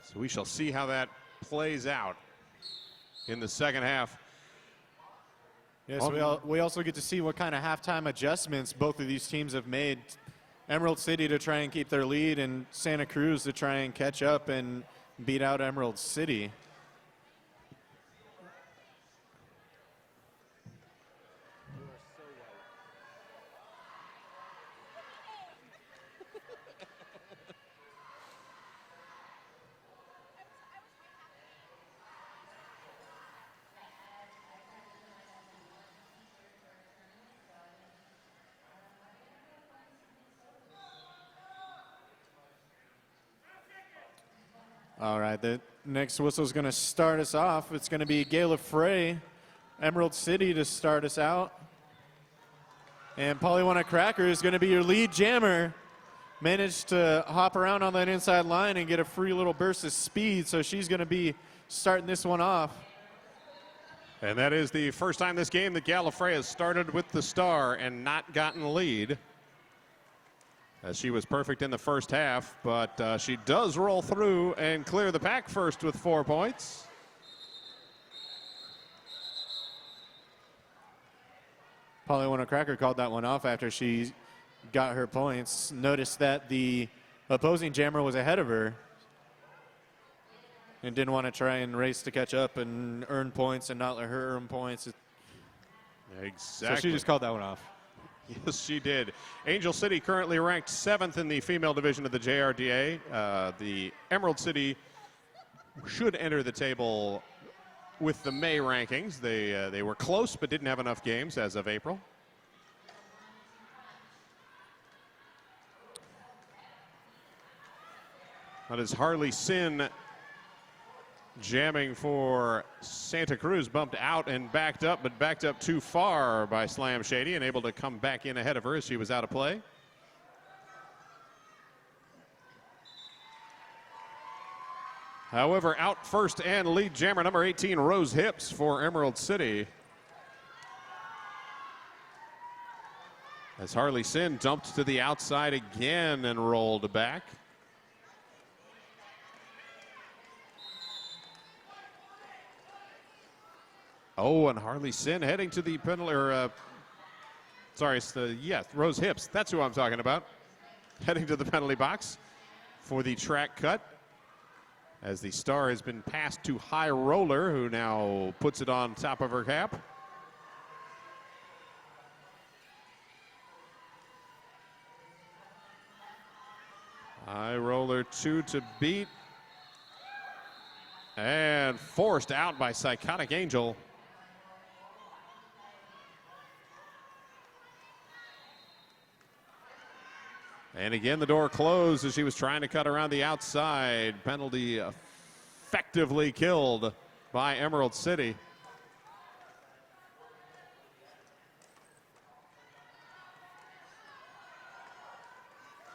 So we shall see how that plays out in the second half. Yes, we also get to see what kind of halftime adjustments both of these teams have made. Emerald City to try and keep their lead, and Santa Cruz to try and catch up and beat out Emerald City. All right, the next whistle is going to start us off. It's going to be Gala Frey, Emerald City to start us out. And Polywana Cracker is going to be your lead jammer. Managed to hop around on that inside line and get a free little burst of speed, so she's going to be starting this one off. And that is the first time this game that Gallifrey has started with the star and not gotten the lead. As she was perfect in the first half, but she does roll through and clear the pack first with 4 points. Polywana Cracker called that one off after she got her points. Noticed that the opposing jammer was ahead of her and didn't want to try and race to catch up and earn points and not let her earn points. Exactly. So she just called that one off. Yes, she did. Angel City currently ranked 7th in the female division of the JRDA. The Emerald City should enter the table with the May rankings. They were close but didn't have enough games as of April. That is Harley Sin jamming for Santa Cruz, bumped out and backed up, but backed up too far by Slam Shady and able to come back in ahead of her as she was out of play. However, out first and lead jammer number 18, Rose Hips for Emerald City. As Harley Sin dumped to the outside again and rolled back. Oh, and Harley Sin heading to the penalty, Rose Hips. That's who I'm talking about. Heading to the penalty box for the track cut. As the star has been passed to High Roller, who now puts it on top of her cap. High Roller 2 to beat. And forced out by Psychotic Angel. And again, the door closed as she was trying to cut around the outside. Penalty effectively killed by Emerald City.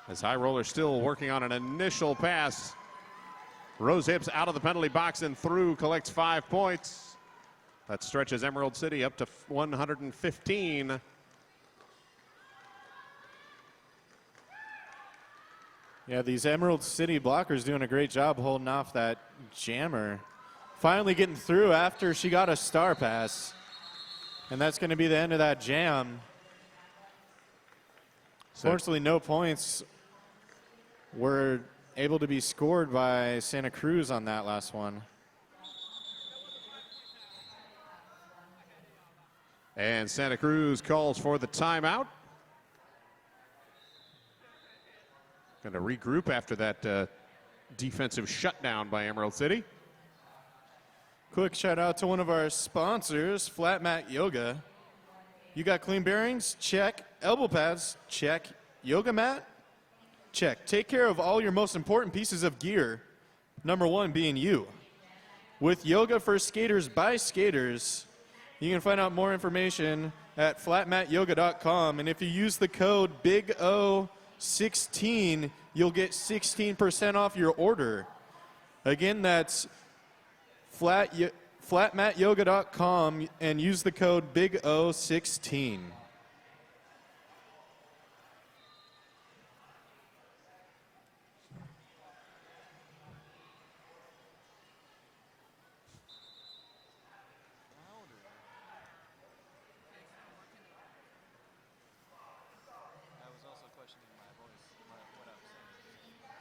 As High Roller still working on an initial pass. Rose Hips out of the penalty box and through, collects 5 points. That stretches Emerald City up to 115. Yeah, these Emerald City blockers doing a great job holding off that jammer. Finally getting through after she got a star pass. And that's going to be the end of that jam. Fortunately, no points were able to be scored by Santa Cruz on that last one. And Santa Cruz calls for the timeout. Going to regroup after that defensive shutdown by Emerald City. Quick shout out to one of our sponsors, Flat Mat Yoga. You got clean bearings? Check. Elbow pads? Check. Yoga mat? Check. Take care of all your most important pieces of gear. Number one being you. With Yoga for Skaters by Skaters, you can find out more information at flatmatyoga.com. And if you use the code BIGO16, you'll get 16% off your order. Again, that's flatmatyoga.com and use the code BIGO16.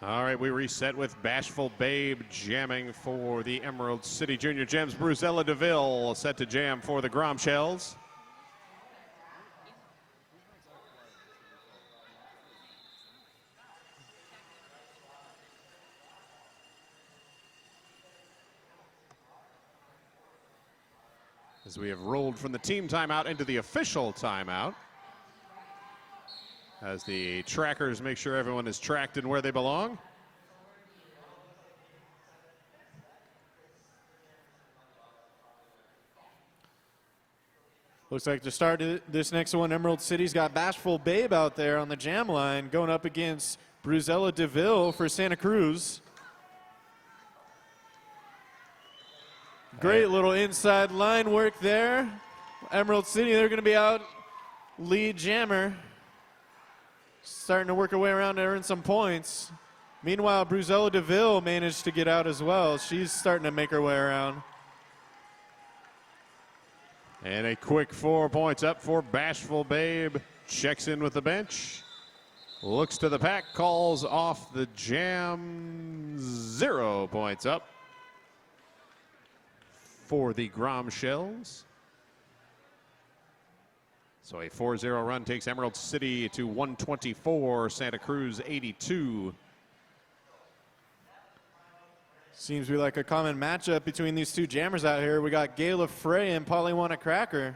All right, we reset with Bashful Babe jamming for the Emerald City Junior Gems. Bruzella DeVille set to jam for the Grom Shells. As we have rolled from the team timeout into the official timeout, as the trackers make sure everyone is tracked and where they belong. Looks like to start this next one, Emerald City's got Bashful Babe out there on the jam line going up against Bruzella DeVille for Santa Cruz. Great little inside line work there. Emerald City, they're going to be out lead jammer. Starting to work her way around to earn some points. Meanwhile, Bruzella DeVille managed to get out as well. She's starting to make her way around. And a quick 4 points up for Bashful Babe. Checks in with the bench. Looks to the pack, calls off the jam. 0 points up for the Grom Shells. So a 4-0 run takes Emerald City to 124, Santa Cruz 82. Seems to be like a common matchup between these two jammers out here. We got Gayla Frey and Polywana Cracker.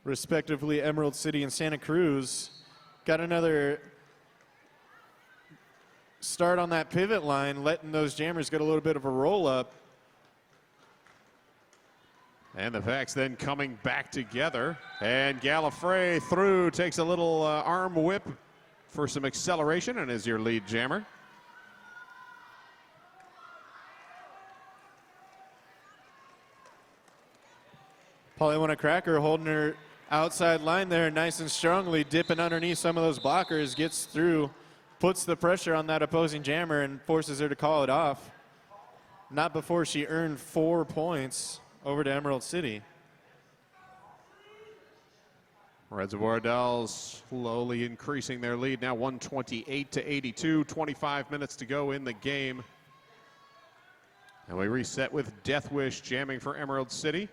Respectively, Emerald City and Santa Cruz. Got another start on that pivot line, letting those jammers get a little bit of a roll up. And the packs then coming back together. And Gallifrey through, takes a little arm whip for some acceleration and is your lead jammer. Polywana Cracker holding her outside line there nice and strongly, dipping underneath some of those blockers, gets through, puts the pressure on that opposing jammer and forces her to call it off. Not before she earned 4 points over to Emerald City. Reservoir Dolls slowly increasing their lead, now 128 to 82, 25 minutes to go in the game. And we reset with Death Wish jamming for Emerald City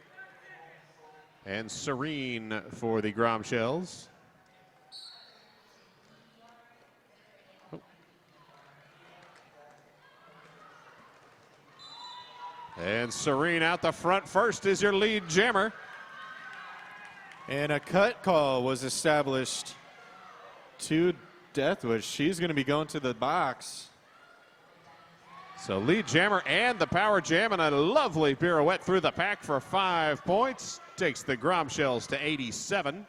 and Serene for the Grom Shells. And Serene out the front first is your lead jammer. And a cut call was established to Deathwish. She's going to be going to the box. So lead jammer and the power jam, and a lovely pirouette through the pack for 5 points. Takes the Grom Shells to 87.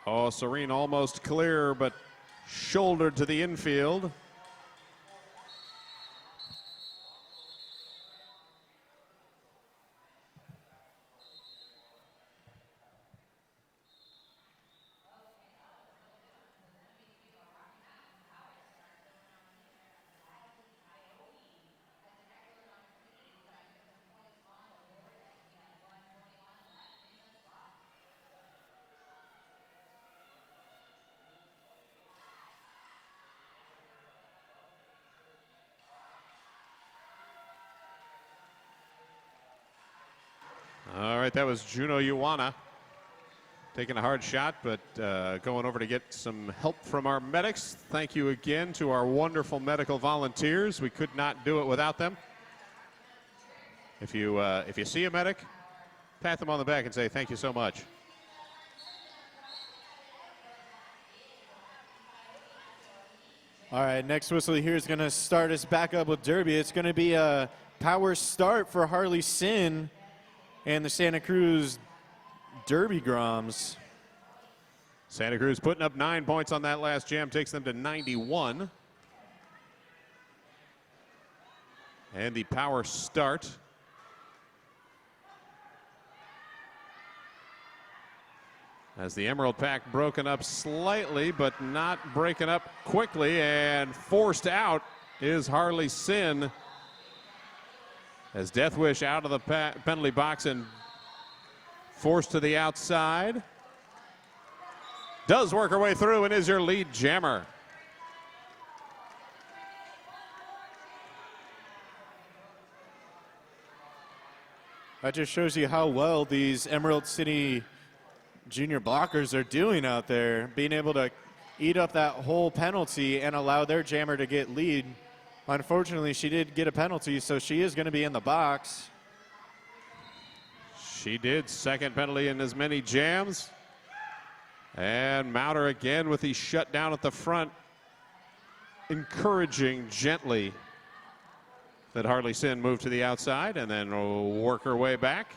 Oh, Serene almost clear, but shouldered to the infield. All right, that was Juno Ioana. taking a hard shot, but going over to get some help from our medics. Thank you again to our wonderful medical volunteers. We could not do it without them. If you see a medic, pat them on the back and say thank you so much. All right, next whistle here is going to start us back up with Derby. It's going to be a power start for Harley Sin and the Santa Cruz Derby Groms. Santa Cruz putting up 9 points on that last jam, takes them to 91. And the power start. As the Emerald Pack broken up slightly, but not breaking up quickly, and forced out is Harley Sin. As Death Wish out of the penalty box and forced to the outside. Does work her way through and is your lead jammer. That just shows you how well these Emerald City junior blockers are doing out there, being able to eat up that whole penalty and allow their jammer to get lead. Unfortunately, she did get a penalty, so she is going to be in the box. She did. Second penalty in as many jams. And Mauter again with the shutdown at the front, encouraging gently that Harley Sin move to the outside and then work her way back.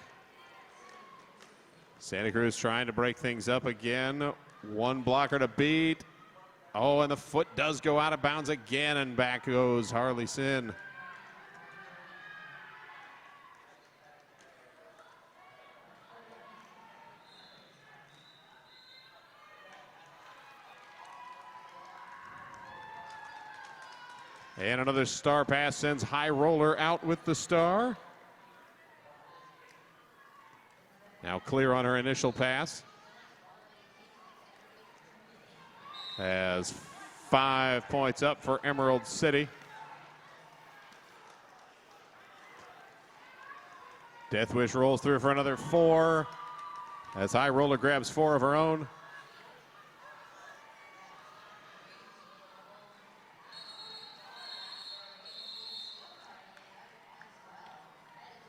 Santa Cruz trying to break things up again. One blocker to beat. Oh, and the foot does go out of bounds again, and back goes Harley Sin. And another star pass sends High Roller out with the star. Now clear on her initial pass. Has 5 points up for Emerald City. Death Wish rolls through for another 4. As High Roller grabs 4 of her own.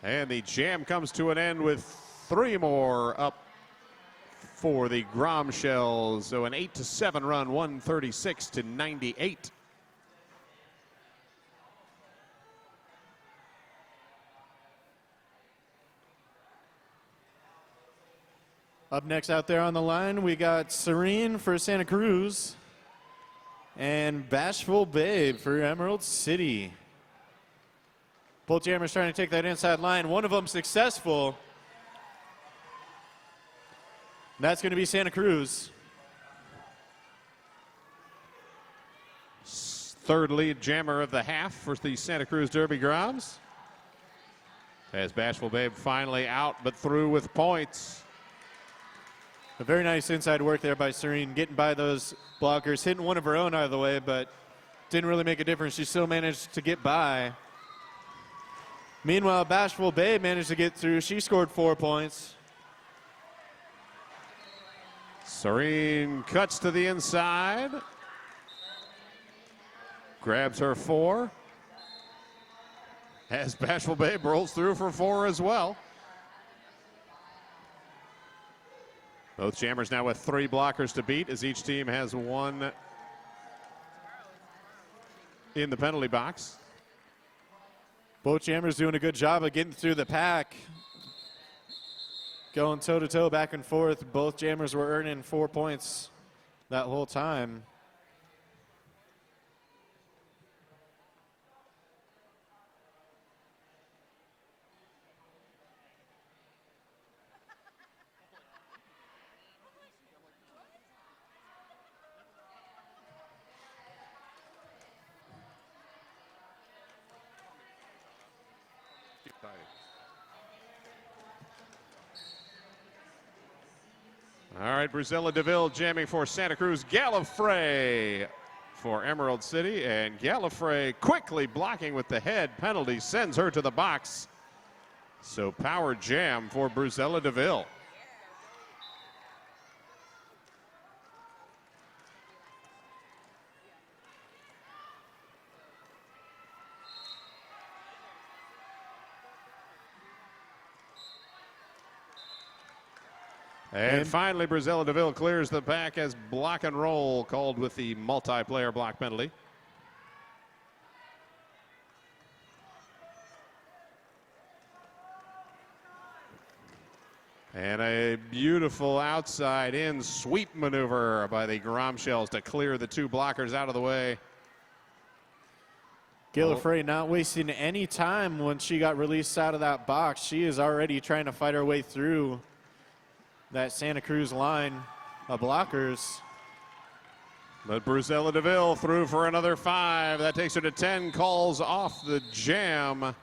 And the jam comes to an end with 3 more up for the Grom Shells. So an 8-7 run, 136-98. Up next out there on the line, we got Serene for Santa Cruz and Bashful Babe for Emerald City. Both jammers trying to take that inside line. One of them successful. That's going to be Santa Cruz. Third lead jammer of the half for the Santa Cruz Derby Groms. As Bashful Babe finally out, but through with points. A very nice inside work there by Serene, getting by those blockers, hitting one of her own out of the way, but didn't really make a difference. She still managed to get by. Meanwhile, Bashful Babe managed to get through. She scored 4 points. Serene cuts to the inside. Grabs her 4. As Bashful Babe rolls through for 4 as well. Both jammers now with 3 blockers to beat, as each team has 1 in the penalty box. Both jammers doing a good job of getting through the pack. Going toe-to-toe, back and forth. Both jammers were earning 4 points that whole time. All right, Bruzella DeVille jamming for Santa Cruz. Gallifrey for Emerald City, and Gallifrey quickly blocking with the head penalty sends her to the box. So power jam for Bruzella DeVille. And finally, Brazil DeVille clears the pack as block and roll called with the multiplayer block penalty. And a beautiful outside in sweep maneuver by the Grom Shells to clear the two blockers out of the way. Gallifrey not wasting any time when she got released out of that box. She is already trying to fight her way through that Santa Cruz line of blockers. But Bruzella DeVille through for another 5. That takes her to 10 calls off the jam.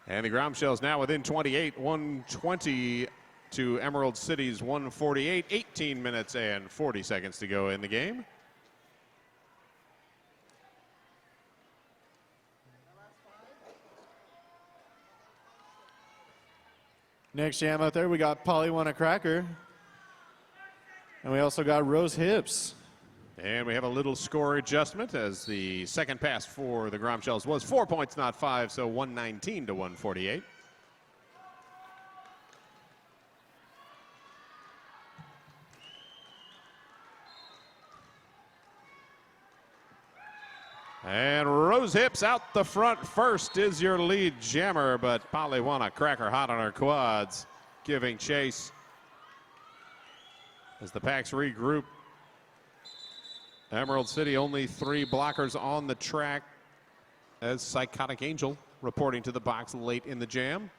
And the Grom Shells now within 28, 120 to Emerald City's 148. 18 minutes and 40 seconds to go in the game. Next jam out there, we got Polly Want a Cracker. And we also got Rose Hips. And we have a little score adjustment as the second pass for the Grom Shells was 4 points, not 5, so 119 to 148. And Rose Hips out the front first is your lead jammer, but Polly Want a Cracker hot on her quads, giving chase as the packs regroup. Emerald City only 3 blockers on the track as Psychotic Angel reporting to the box late in the jam.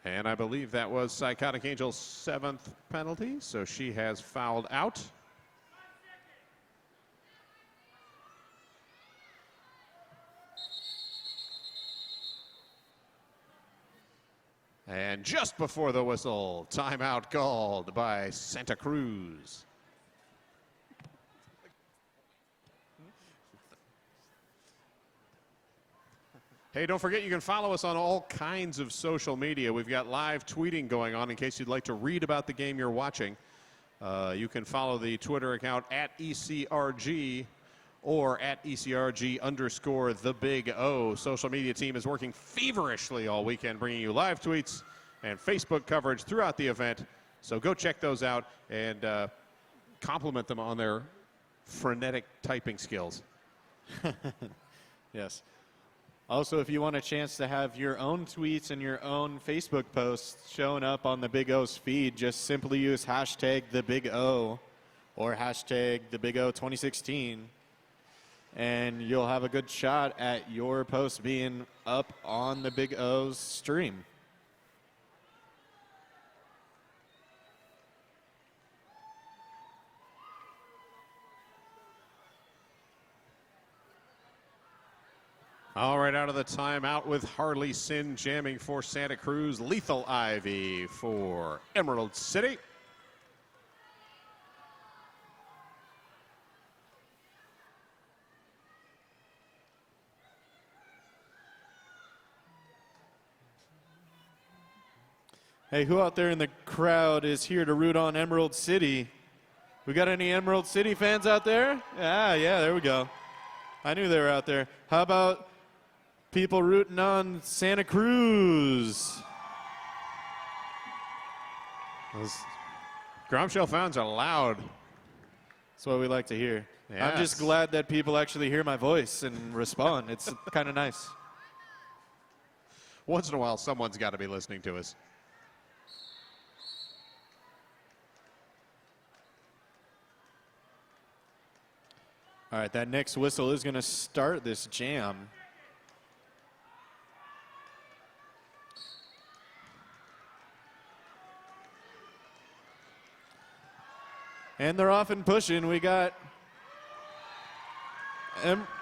And I believe that was Psychotic Angel's 7th penalty, so she has fouled out. And just before the whistle, timeout called by Santa Cruz. Hey, don't forget you can follow us on all kinds of social media. We've got live tweeting going on in case you'd like to read about the game you're watching. You can follow the Twitter account at ECRG or at ECRG_the Big O. Social media team is working feverishly all weekend, bringing you live tweets and Facebook coverage throughout the event. So go check those out and compliment them on their frenetic typing skills. Yes. Also, if you want a chance to have your own tweets and your own Facebook posts showing up on the Big O's feed, just simply use hashtag the Big O or hashtag the Big O 2016. And you'll have a good shot at your post being up on the Big O's stream. All right, out of the timeout with Harley Sin jamming for Santa Cruz. Lethal Ivy for Emerald City. Hey, who out there in the crowd is here to root on Emerald City? We got any Emerald City fans out there? Yeah, there we go. I knew they were out there. How about people rooting on Santa Cruz? Those Grom Shell fans are loud. That's what we like to hear. Yes. I'm just glad that people actually hear my voice and respond. It's kind of nice. Once in a while, someone's got to be listening to us. All right, that next whistle is going to start this jam. And they're off and pushing. We got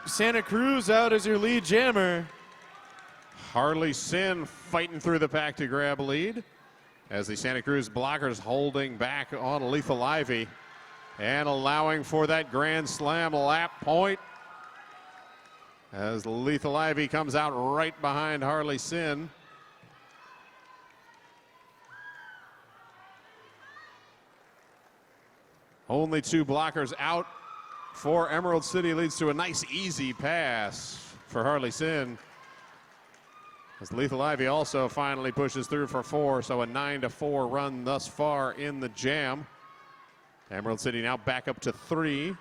Santa Cruz out as your lead jammer. Harley Sin fighting through the pack to grab lead as the Santa Cruz blockers holding back on Lethal Ivy and allowing for that Grand Slam lap point as Lethal Ivy comes out right behind Harley Sin. Only 2 blockers out for Emerald City, leads to a nice easy pass for Harley Sin. As Lethal Ivy also finally pushes through for 4, so a 9-4 run thus far in the jam. Emerald City now back up to 3.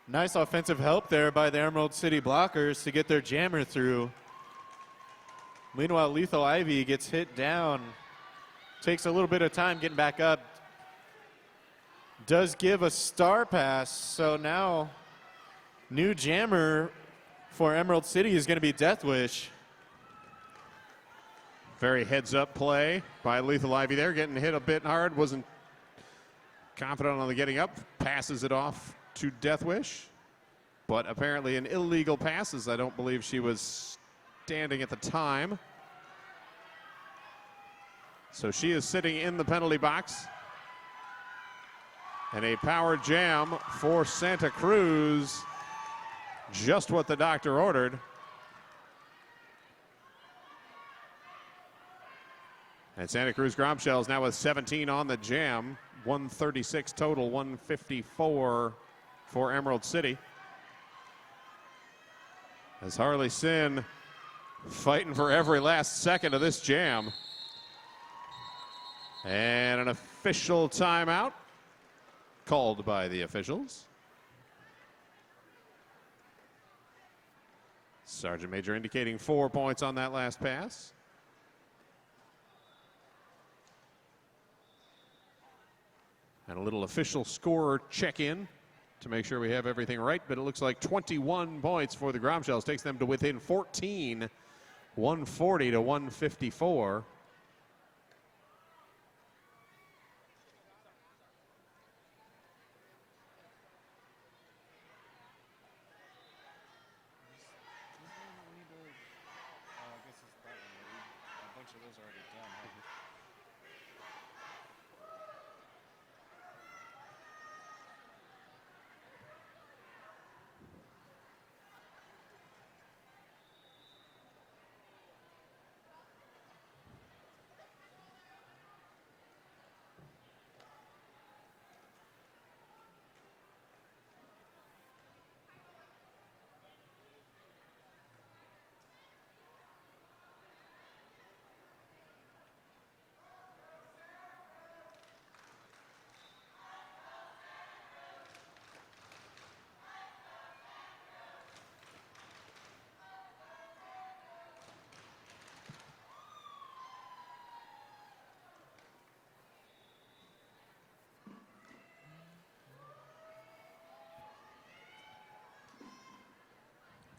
Nice offensive help there by the Emerald City blockers to get their jammer through. Meanwhile, Lethal Ivy gets hit down. Takes a little bit of time getting back up. Does give a star pass, so now new jammer for Emerald City is going to be Death Wish. Very heads-up play by Lethal Ivy there, getting hit a bit hard. Wasn't confident on the getting up. Passes it off to Death Wish, but apparently an illegal pass, as I don't believe she was standing at the time. So she is sitting in the penalty box. And a power jam for Santa Cruz. Just what the doctor ordered. And Santa Cruz Grom Shells now with 17 on the jam. 136 total, 154 for Emerald City. As Harley Sin fighting for every last second of this jam. And an official timeout called by the officials. Sergeant Major indicating 4 points on that last pass. And a little official scorer check-in to make sure we have everything right, but it looks like 21 points for the Grom Shells, takes them to within 14, 140 to 154.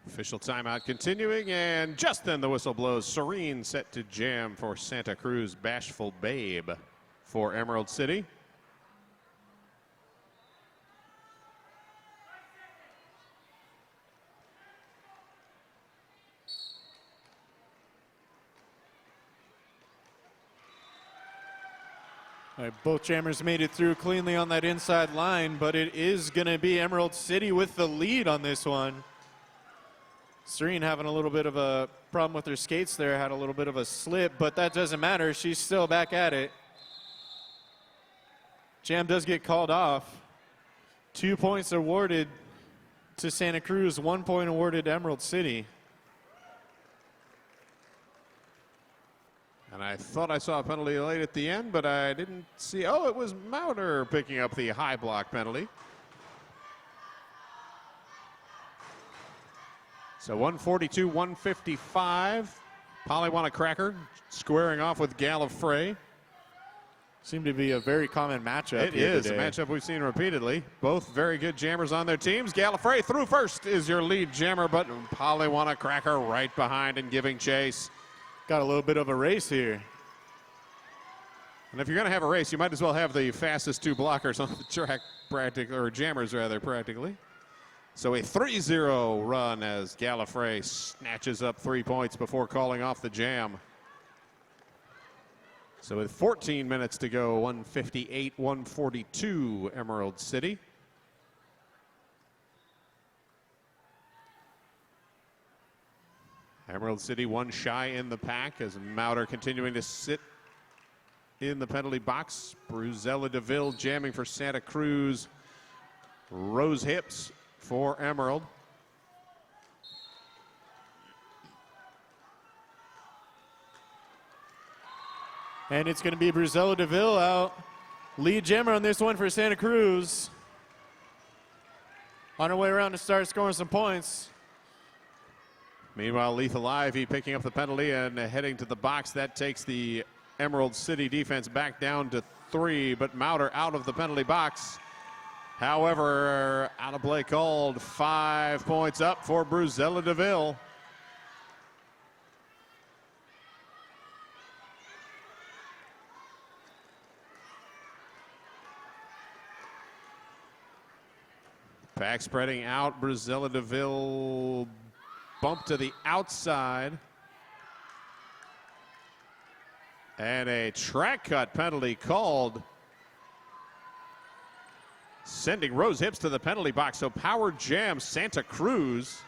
Official timeout continuing, and just then the whistle blows. Serene set to jam for Santa Cruz. Bashful Babe for Emerald City. All right, both jammers made it through cleanly on that inside line, but it is going to be Emerald City with the lead on this one. Serene having a little bit of a problem with her skates there, had a little bit of a slip, but that doesn't matter. She's still back at it. Jam does get called off. 2 points awarded to Santa Cruz, 1 point awarded to Emerald City. And I thought I saw a penalty late at the end, but I didn't see. Oh, it was Mauder picking up the high block penalty. So 142, 155. Polywana Cracker squaring off with Gallifrey. Seemed to be a very common matchup. It is a matchup we've seen repeatedly. Both very good jammers on their teams. Gallifrey through first is your lead jammer, but Polywana Cracker right behind and giving chase. Got a little bit of a race here. And if you're going to have a race, you might as well have the fastest 2 blockers on the track, or jammers rather, practically. So a 3-0 run as Gallifrey snatches up 3 points before calling off the jam. So with 14 minutes to go, 158-142 Emerald City. Emerald City 1 shy in the pack as Mauder continuing to sit in the penalty box. Bruzella DeVille jamming for Santa Cruz. Rose Hips for Emerald. And it's going to be Bruzella DeVille out. Lead jammer on this one for Santa Cruz. On her way around to start scoring some points. Meanwhile, Lethal Ivy picking up the penalty and heading to the box. That takes the Emerald City defense back down to 3, but Mauter out of the penalty box. However, out of play called. 5 points up for Bruzella DeVille. Back spreading out. Bruzella DeVille bump to the outside. And a track cut penalty called, sending Rose Hips to the penalty box. So power jam Santa Cruz.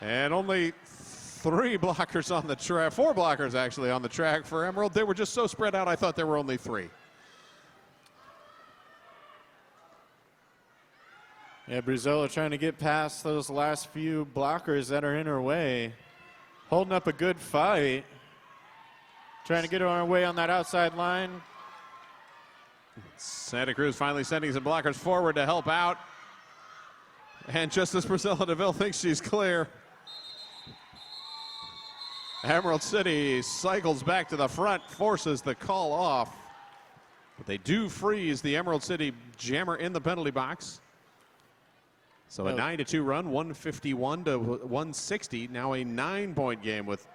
And only 3 blockers on the track, 4 blockers actually on the track for Emerald. They were just so spread out, I thought there were only 3. Yeah, Bruzella trying to get past those last few blockers that are in her way. Holding up a good fight. Trying to get her on her way on that outside line. Santa Cruz finally sending some blockers forward to help out. And just as Bruzella DeVille thinks she's clear, Emerald City cycles back to the front, forces the call off. But they do freeze the Emerald City jammer in the penalty box. So a 9-2 run, 151 to 160. Now a 9-point game with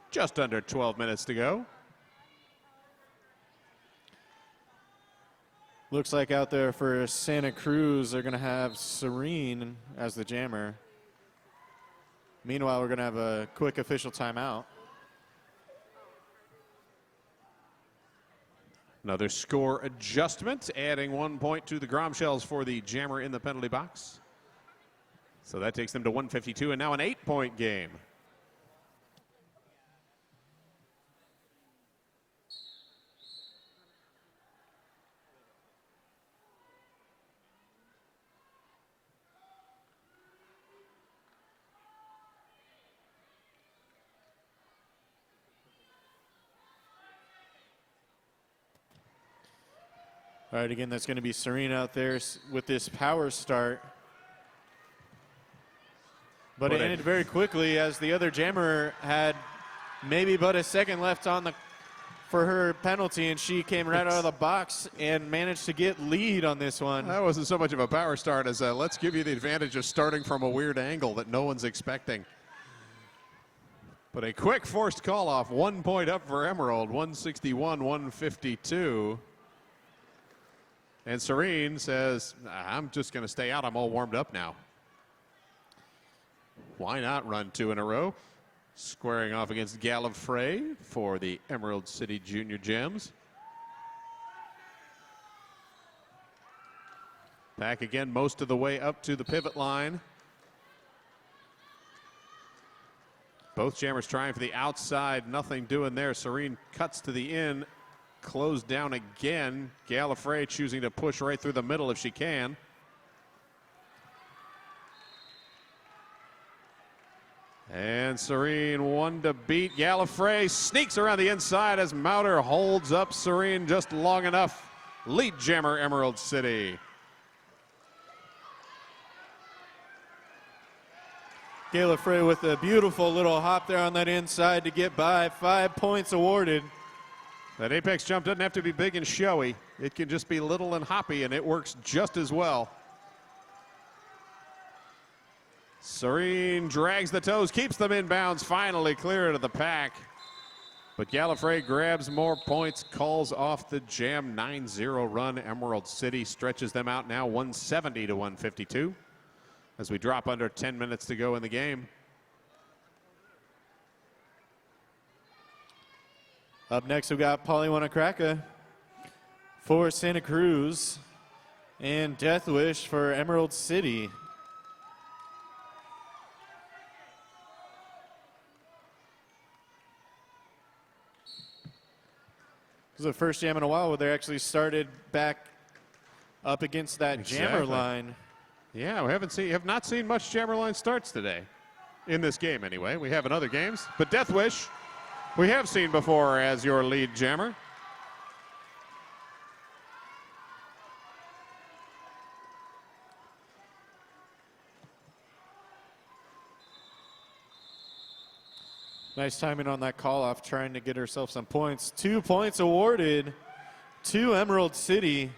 just under 12 minutes to go. Looks like out there for Santa Cruz, they're going to have Serene as the jammer. Meanwhile, we're going to have a quick official timeout. Another score adjustment, adding 1 point to the Grom Shells for the jammer in the penalty box. So that takes them to 152, and now an 8-point game. All right, again, that's going to be Serene out there with this power start. But it ended very quickly as the other jammer had maybe but a second left on for her penalty, and she came right out of the box and managed to get lead on this one. That wasn't so much of a power start as let's give you the advantage of starting from a weird angle that no one's expecting. But a quick forced call off, 1 point up for Emerald, 161-152. And Serene says, I'm just going to stay out. I'm all warmed up now. Why not run 2 in a row? Squaring off against Gallifrey for the Emerald City Junior Gems. Back again most of the way up to the pivot line. Both jammers trying for the outside, nothing doing there. Serene cuts to the in, closed down again. Gallifrey choosing to push right through the middle if she can. And Serene 1 to beat. Gallifrey sneaks around the inside as Mauter holds up Serene just long enough. Lead jammer Emerald City. Gallifrey with a beautiful little hop there on that inside to get by. 5 points awarded. That apex jump doesn't have to be big and showy. It can just be little and hoppy, and it works just as well. Serene drags the toes, keeps them inbounds, finally clear of the pack. But Gallifrey grabs more points, calls off the jam. 9-0 run. Emerald City stretches them out now 170 to 152 as we drop under 10 minutes to go in the game. Up next, we've got Polly Wanakraka for Santa Cruz and Death Wish for Emerald City. was the first jam in a while where they actually started back up against that jammer line. Yeah, we have not seen much jammer line starts today. In this game, anyway. We have in other games. But Death Wish, we have seen before as your lead jammer. Nice timing on that call off, trying to get herself some points. 2 points awarded to Emerald City.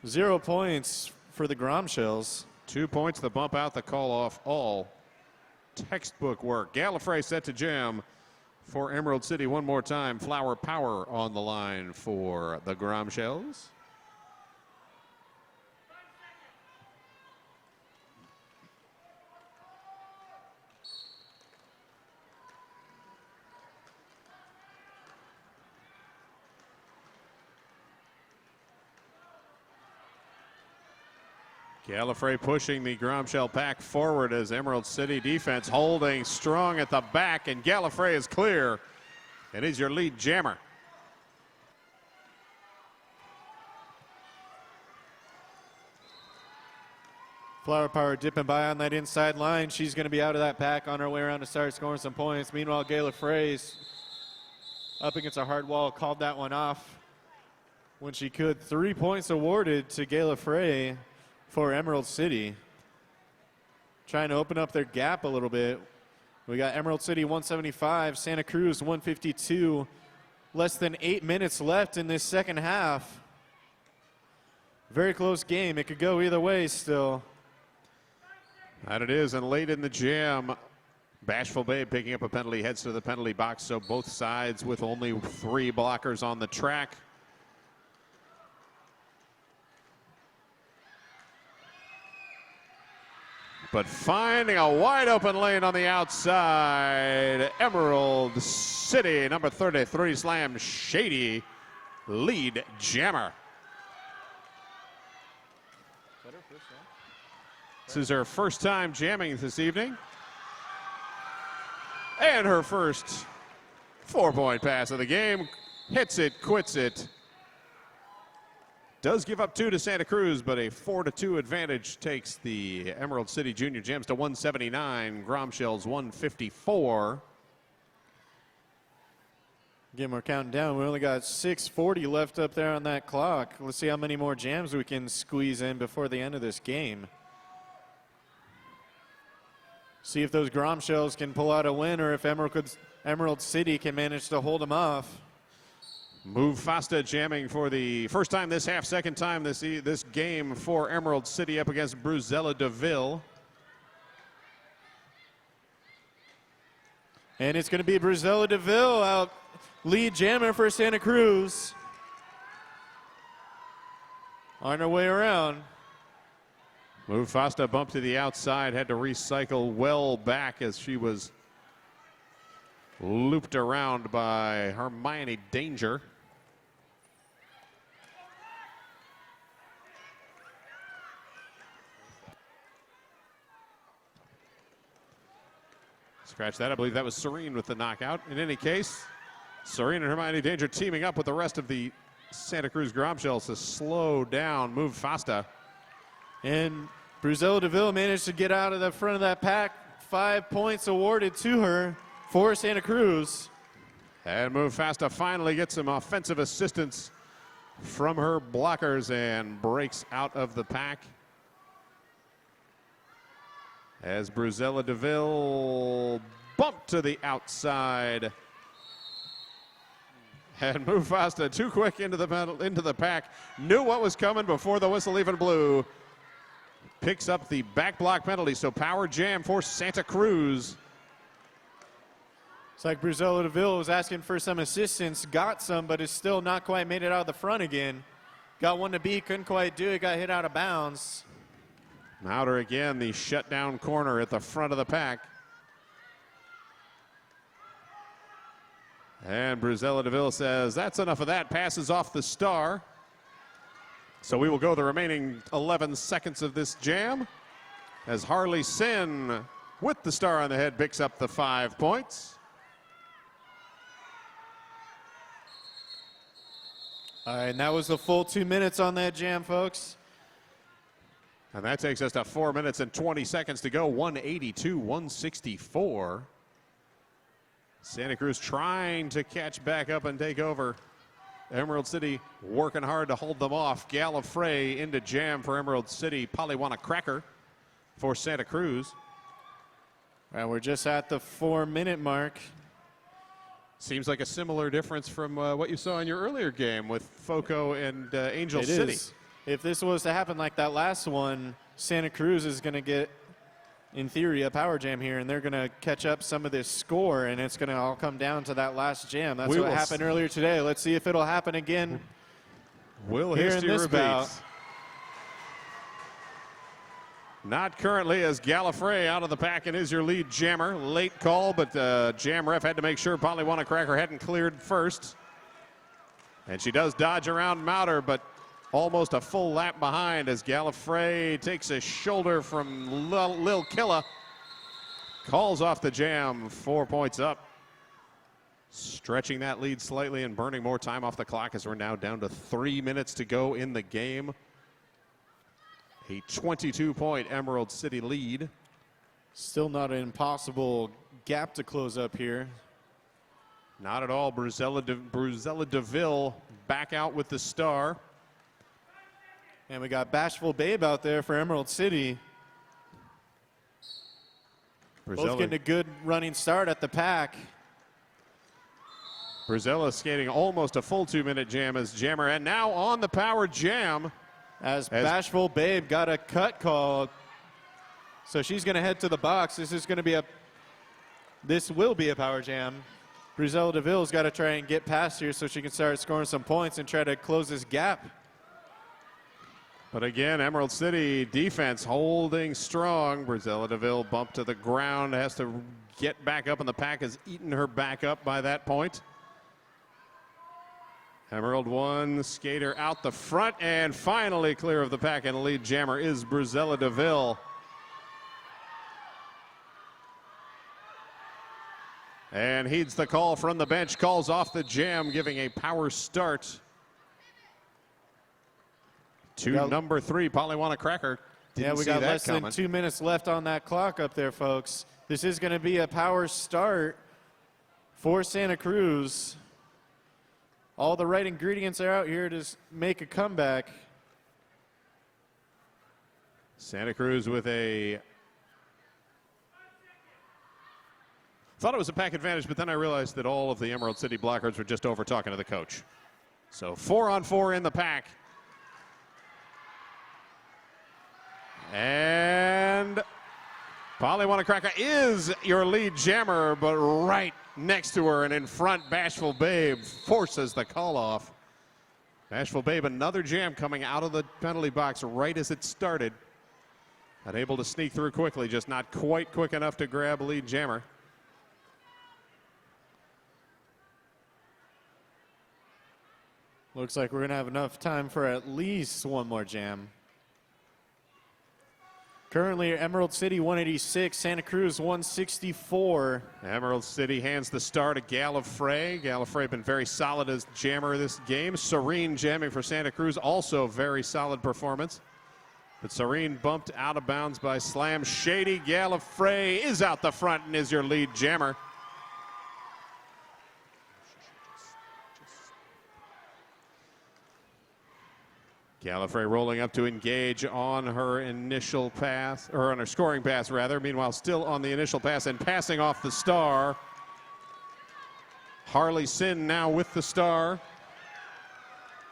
0 points for the Grom Shells. 2 points, the bump out, the call off, all textbook work. Gallifrey set to jam for Emerald City one more time. Flower Power on the line for the Grom Shells. Gallifrey pushing the Grom Shell pack forward as Emerald City defense holding strong at the back, and Gallifrey is clear and is your lead jammer. Flower Power dipping by on that inside line. She's going to be out of that pack on her way around to start scoring some points. Meanwhile, Gallifrey's up against a hard wall, called that one off when she could. 3 points awarded to Gallifrey for Emerald City. Trying to open up their gap a little bit. We got Emerald City 175, Santa Cruz 152. Less than 8 minutes left in this second half. Very close game. It could go either way still. That it is, and late in the jam, Bashful Babe picking up a penalty, heads to the penalty box, so both sides with only 3 blockers on the track. But finding a wide open lane on the outside, Emerald City, number 33, Slam Shady, lead jammer. This is her first time jamming this evening. And her first 4-point pass of the game. Hits it, quits it. Does give up 2 to Santa Cruz, but a 4-2 advantage takes the Emerald City Junior Jams to 179. Grom Shells 154. Again, we're counting down. We only got 6:40 left up there on that clock. Let's see how many more jams we can squeeze in before the end of this game. See if those Grom Shells can pull out a win, or if Emerald City can manage to hold them off. Move Fasta jamming for the first time this half, second time this game for Emerald City up against Bruzella DeVille. And it's going to be Bruzella DeVille out lead jammer for Santa Cruz. On her way around. Move Fasta bumped to the outside, had to recycle well back as she was looped around by Hermione Danger. Scratch that. I believe that was Serene with the knockout. In any case, Serene and Hermione Danger teaming up with the rest of the Santa Cruz Grom Shells to slow down Move Fasta. And Bruzella DeVille managed to get out of the front of that pack. 5 points awarded to her for Santa Cruz. And Move Fasta finally gets some offensive assistance from her blockers and breaks out of the pack. As Bruzella DeVille bumped to the outside. And Move Fasta too quick into the pack. Knew what was coming before the whistle even blew. Picks up the back block penalty, so power jam for Santa Cruz. It's like Bruzella DeVille was asking for some assistance, got some, but has still not quite made it out of the front again. Got one to beat, couldn't quite do it, got hit out of bounds. Mauder again, the shutdown corner at the front of the pack. And Bruzella DeVille says, that's enough of that, passes off the star. So we will go the remaining 11 seconds of this jam as Harley Sin, with the star on the head, picks up the 5 points. All right, and that was the full 2 minutes on that jam, folks. And that takes us to 4 minutes and 20 seconds to go. 182-164. Santa Cruz trying to catch back up and take over. Emerald City working hard to hold them off. Gallifrey into jam for Emerald City. Polywana Cracker for Santa Cruz. And we're just at the 4 minute mark. Seems like a similar difference from what you saw in your earlier game with Foco and Angel City. Is. If this was to happen like that last one, Santa Cruz is going to get, in theory, a power jam here, and they're going to catch up some of this score, and it's going to all come down to that last jam. That's what happened earlier today. Let's see if it'll happen again. Will here history in this bout. Not currently, as Gallifrey out of the pack and is your lead jammer. Late call, but jam ref had to make sure Polywana Cracker hadn't cleared first. And she does dodge around Mouter, but almost a full lap behind as Gallifrey takes a shoulder from Lil Killa. Calls off the jam, 4 points up. Stretching that lead slightly and burning more time off the clock as we're now down to 3 minutes to go in the game. A 22-point Emerald City lead. Still not an impossible gap to close up here. Not at all. Bruzella DeVille back out with the star. And we got Bashful Babe out there for Emerald City. Both getting a good running start at the pack. Bruzella skating almost a full 2 minute jam as jammer, and now on the power jam. As Bashful Babe got a cut call. So she's going to head to the box. This will be a power jam. Bruzella DeVille's got to try and get past here so she can start scoring some points and try to close this gap. But again, Emerald City defense holding strong. Bruzella DeVille bumped to the ground, has to get back up, and the pack has eaten her back up by that point. Emerald one skater out the front, and finally clear of the pack, and lead jammer is Bruzella DeVille. And heeds the call from the bench, calls off the jam, giving a power start to number 3, Polywana Cracker. Yeah, we got less than 2 minutes left on that clock up there, folks. This is going to be a power start for Santa Cruz. All the right ingredients are out here to make a comeback. Santa Cruz with a... Thought it was a pack advantage, but then I realized that all of the Emerald City blockers were just over talking to the coach. So 4-on-4 in the pack. And Polywana Cracker is your lead jammer, but right next to her and in front, Bashful Babe forces the call off. Bashful Babe, another jam coming out of the penalty box right as it started. Unable to sneak through quickly, just not quite quick enough to grab lead jammer. Looks like we're going to have enough time for at least one more jam. Currently, Emerald City 186, Santa Cruz 164. Emerald City hands the star to Gallifrey. Gallifrey been very solid as jammer this game. Serene jamming for Santa Cruz, also very solid performance. But Serene bumped out of bounds by Slam Shady. Gallifrey is out the front and is your lead jammer. Gallifrey rolling up to engage on her initial pass, or on her scoring pass rather. Meanwhile, still on the initial pass and passing off the star. Harley Sin now with the star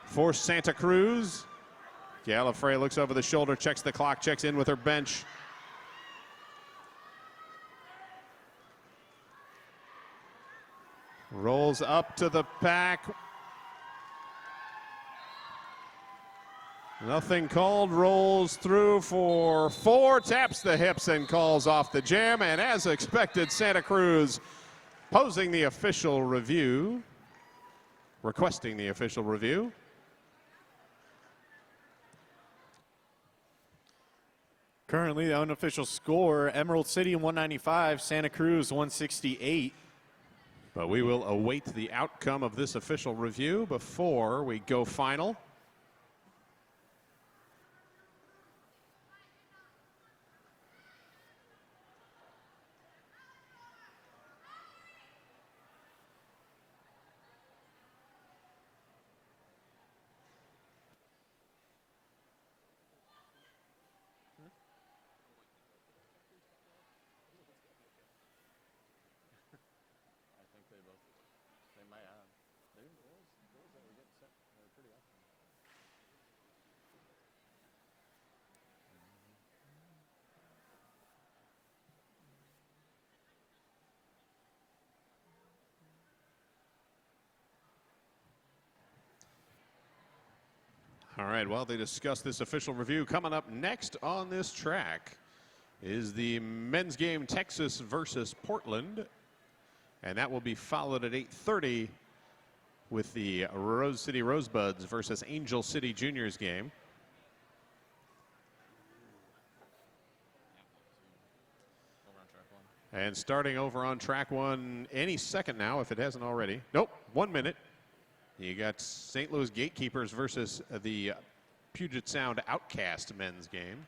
for Santa Cruz. Gallifrey looks over the shoulder, checks the clock, checks in with her bench. Rolls up to the pack. Nothing called, rolls through for 4, taps the hips and calls off the jam. And as expected, Santa Cruz posing the official review, requesting the official review. Currently, the unofficial score, Emerald City 195, Santa Cruz 168. But we will await the outcome of this official review before we go final. All right, while they discuss this official review, coming up next on this track is the men's game, Texas versus Portland. And that will be followed at 8:30 with the Rose City Rosebuds versus Angel City Juniors game. And starting over on track one any second now, if it hasn't already. Nope, 1 minute. You got St. Louis Gatekeepers versus the Puget Sound Outcast men's game.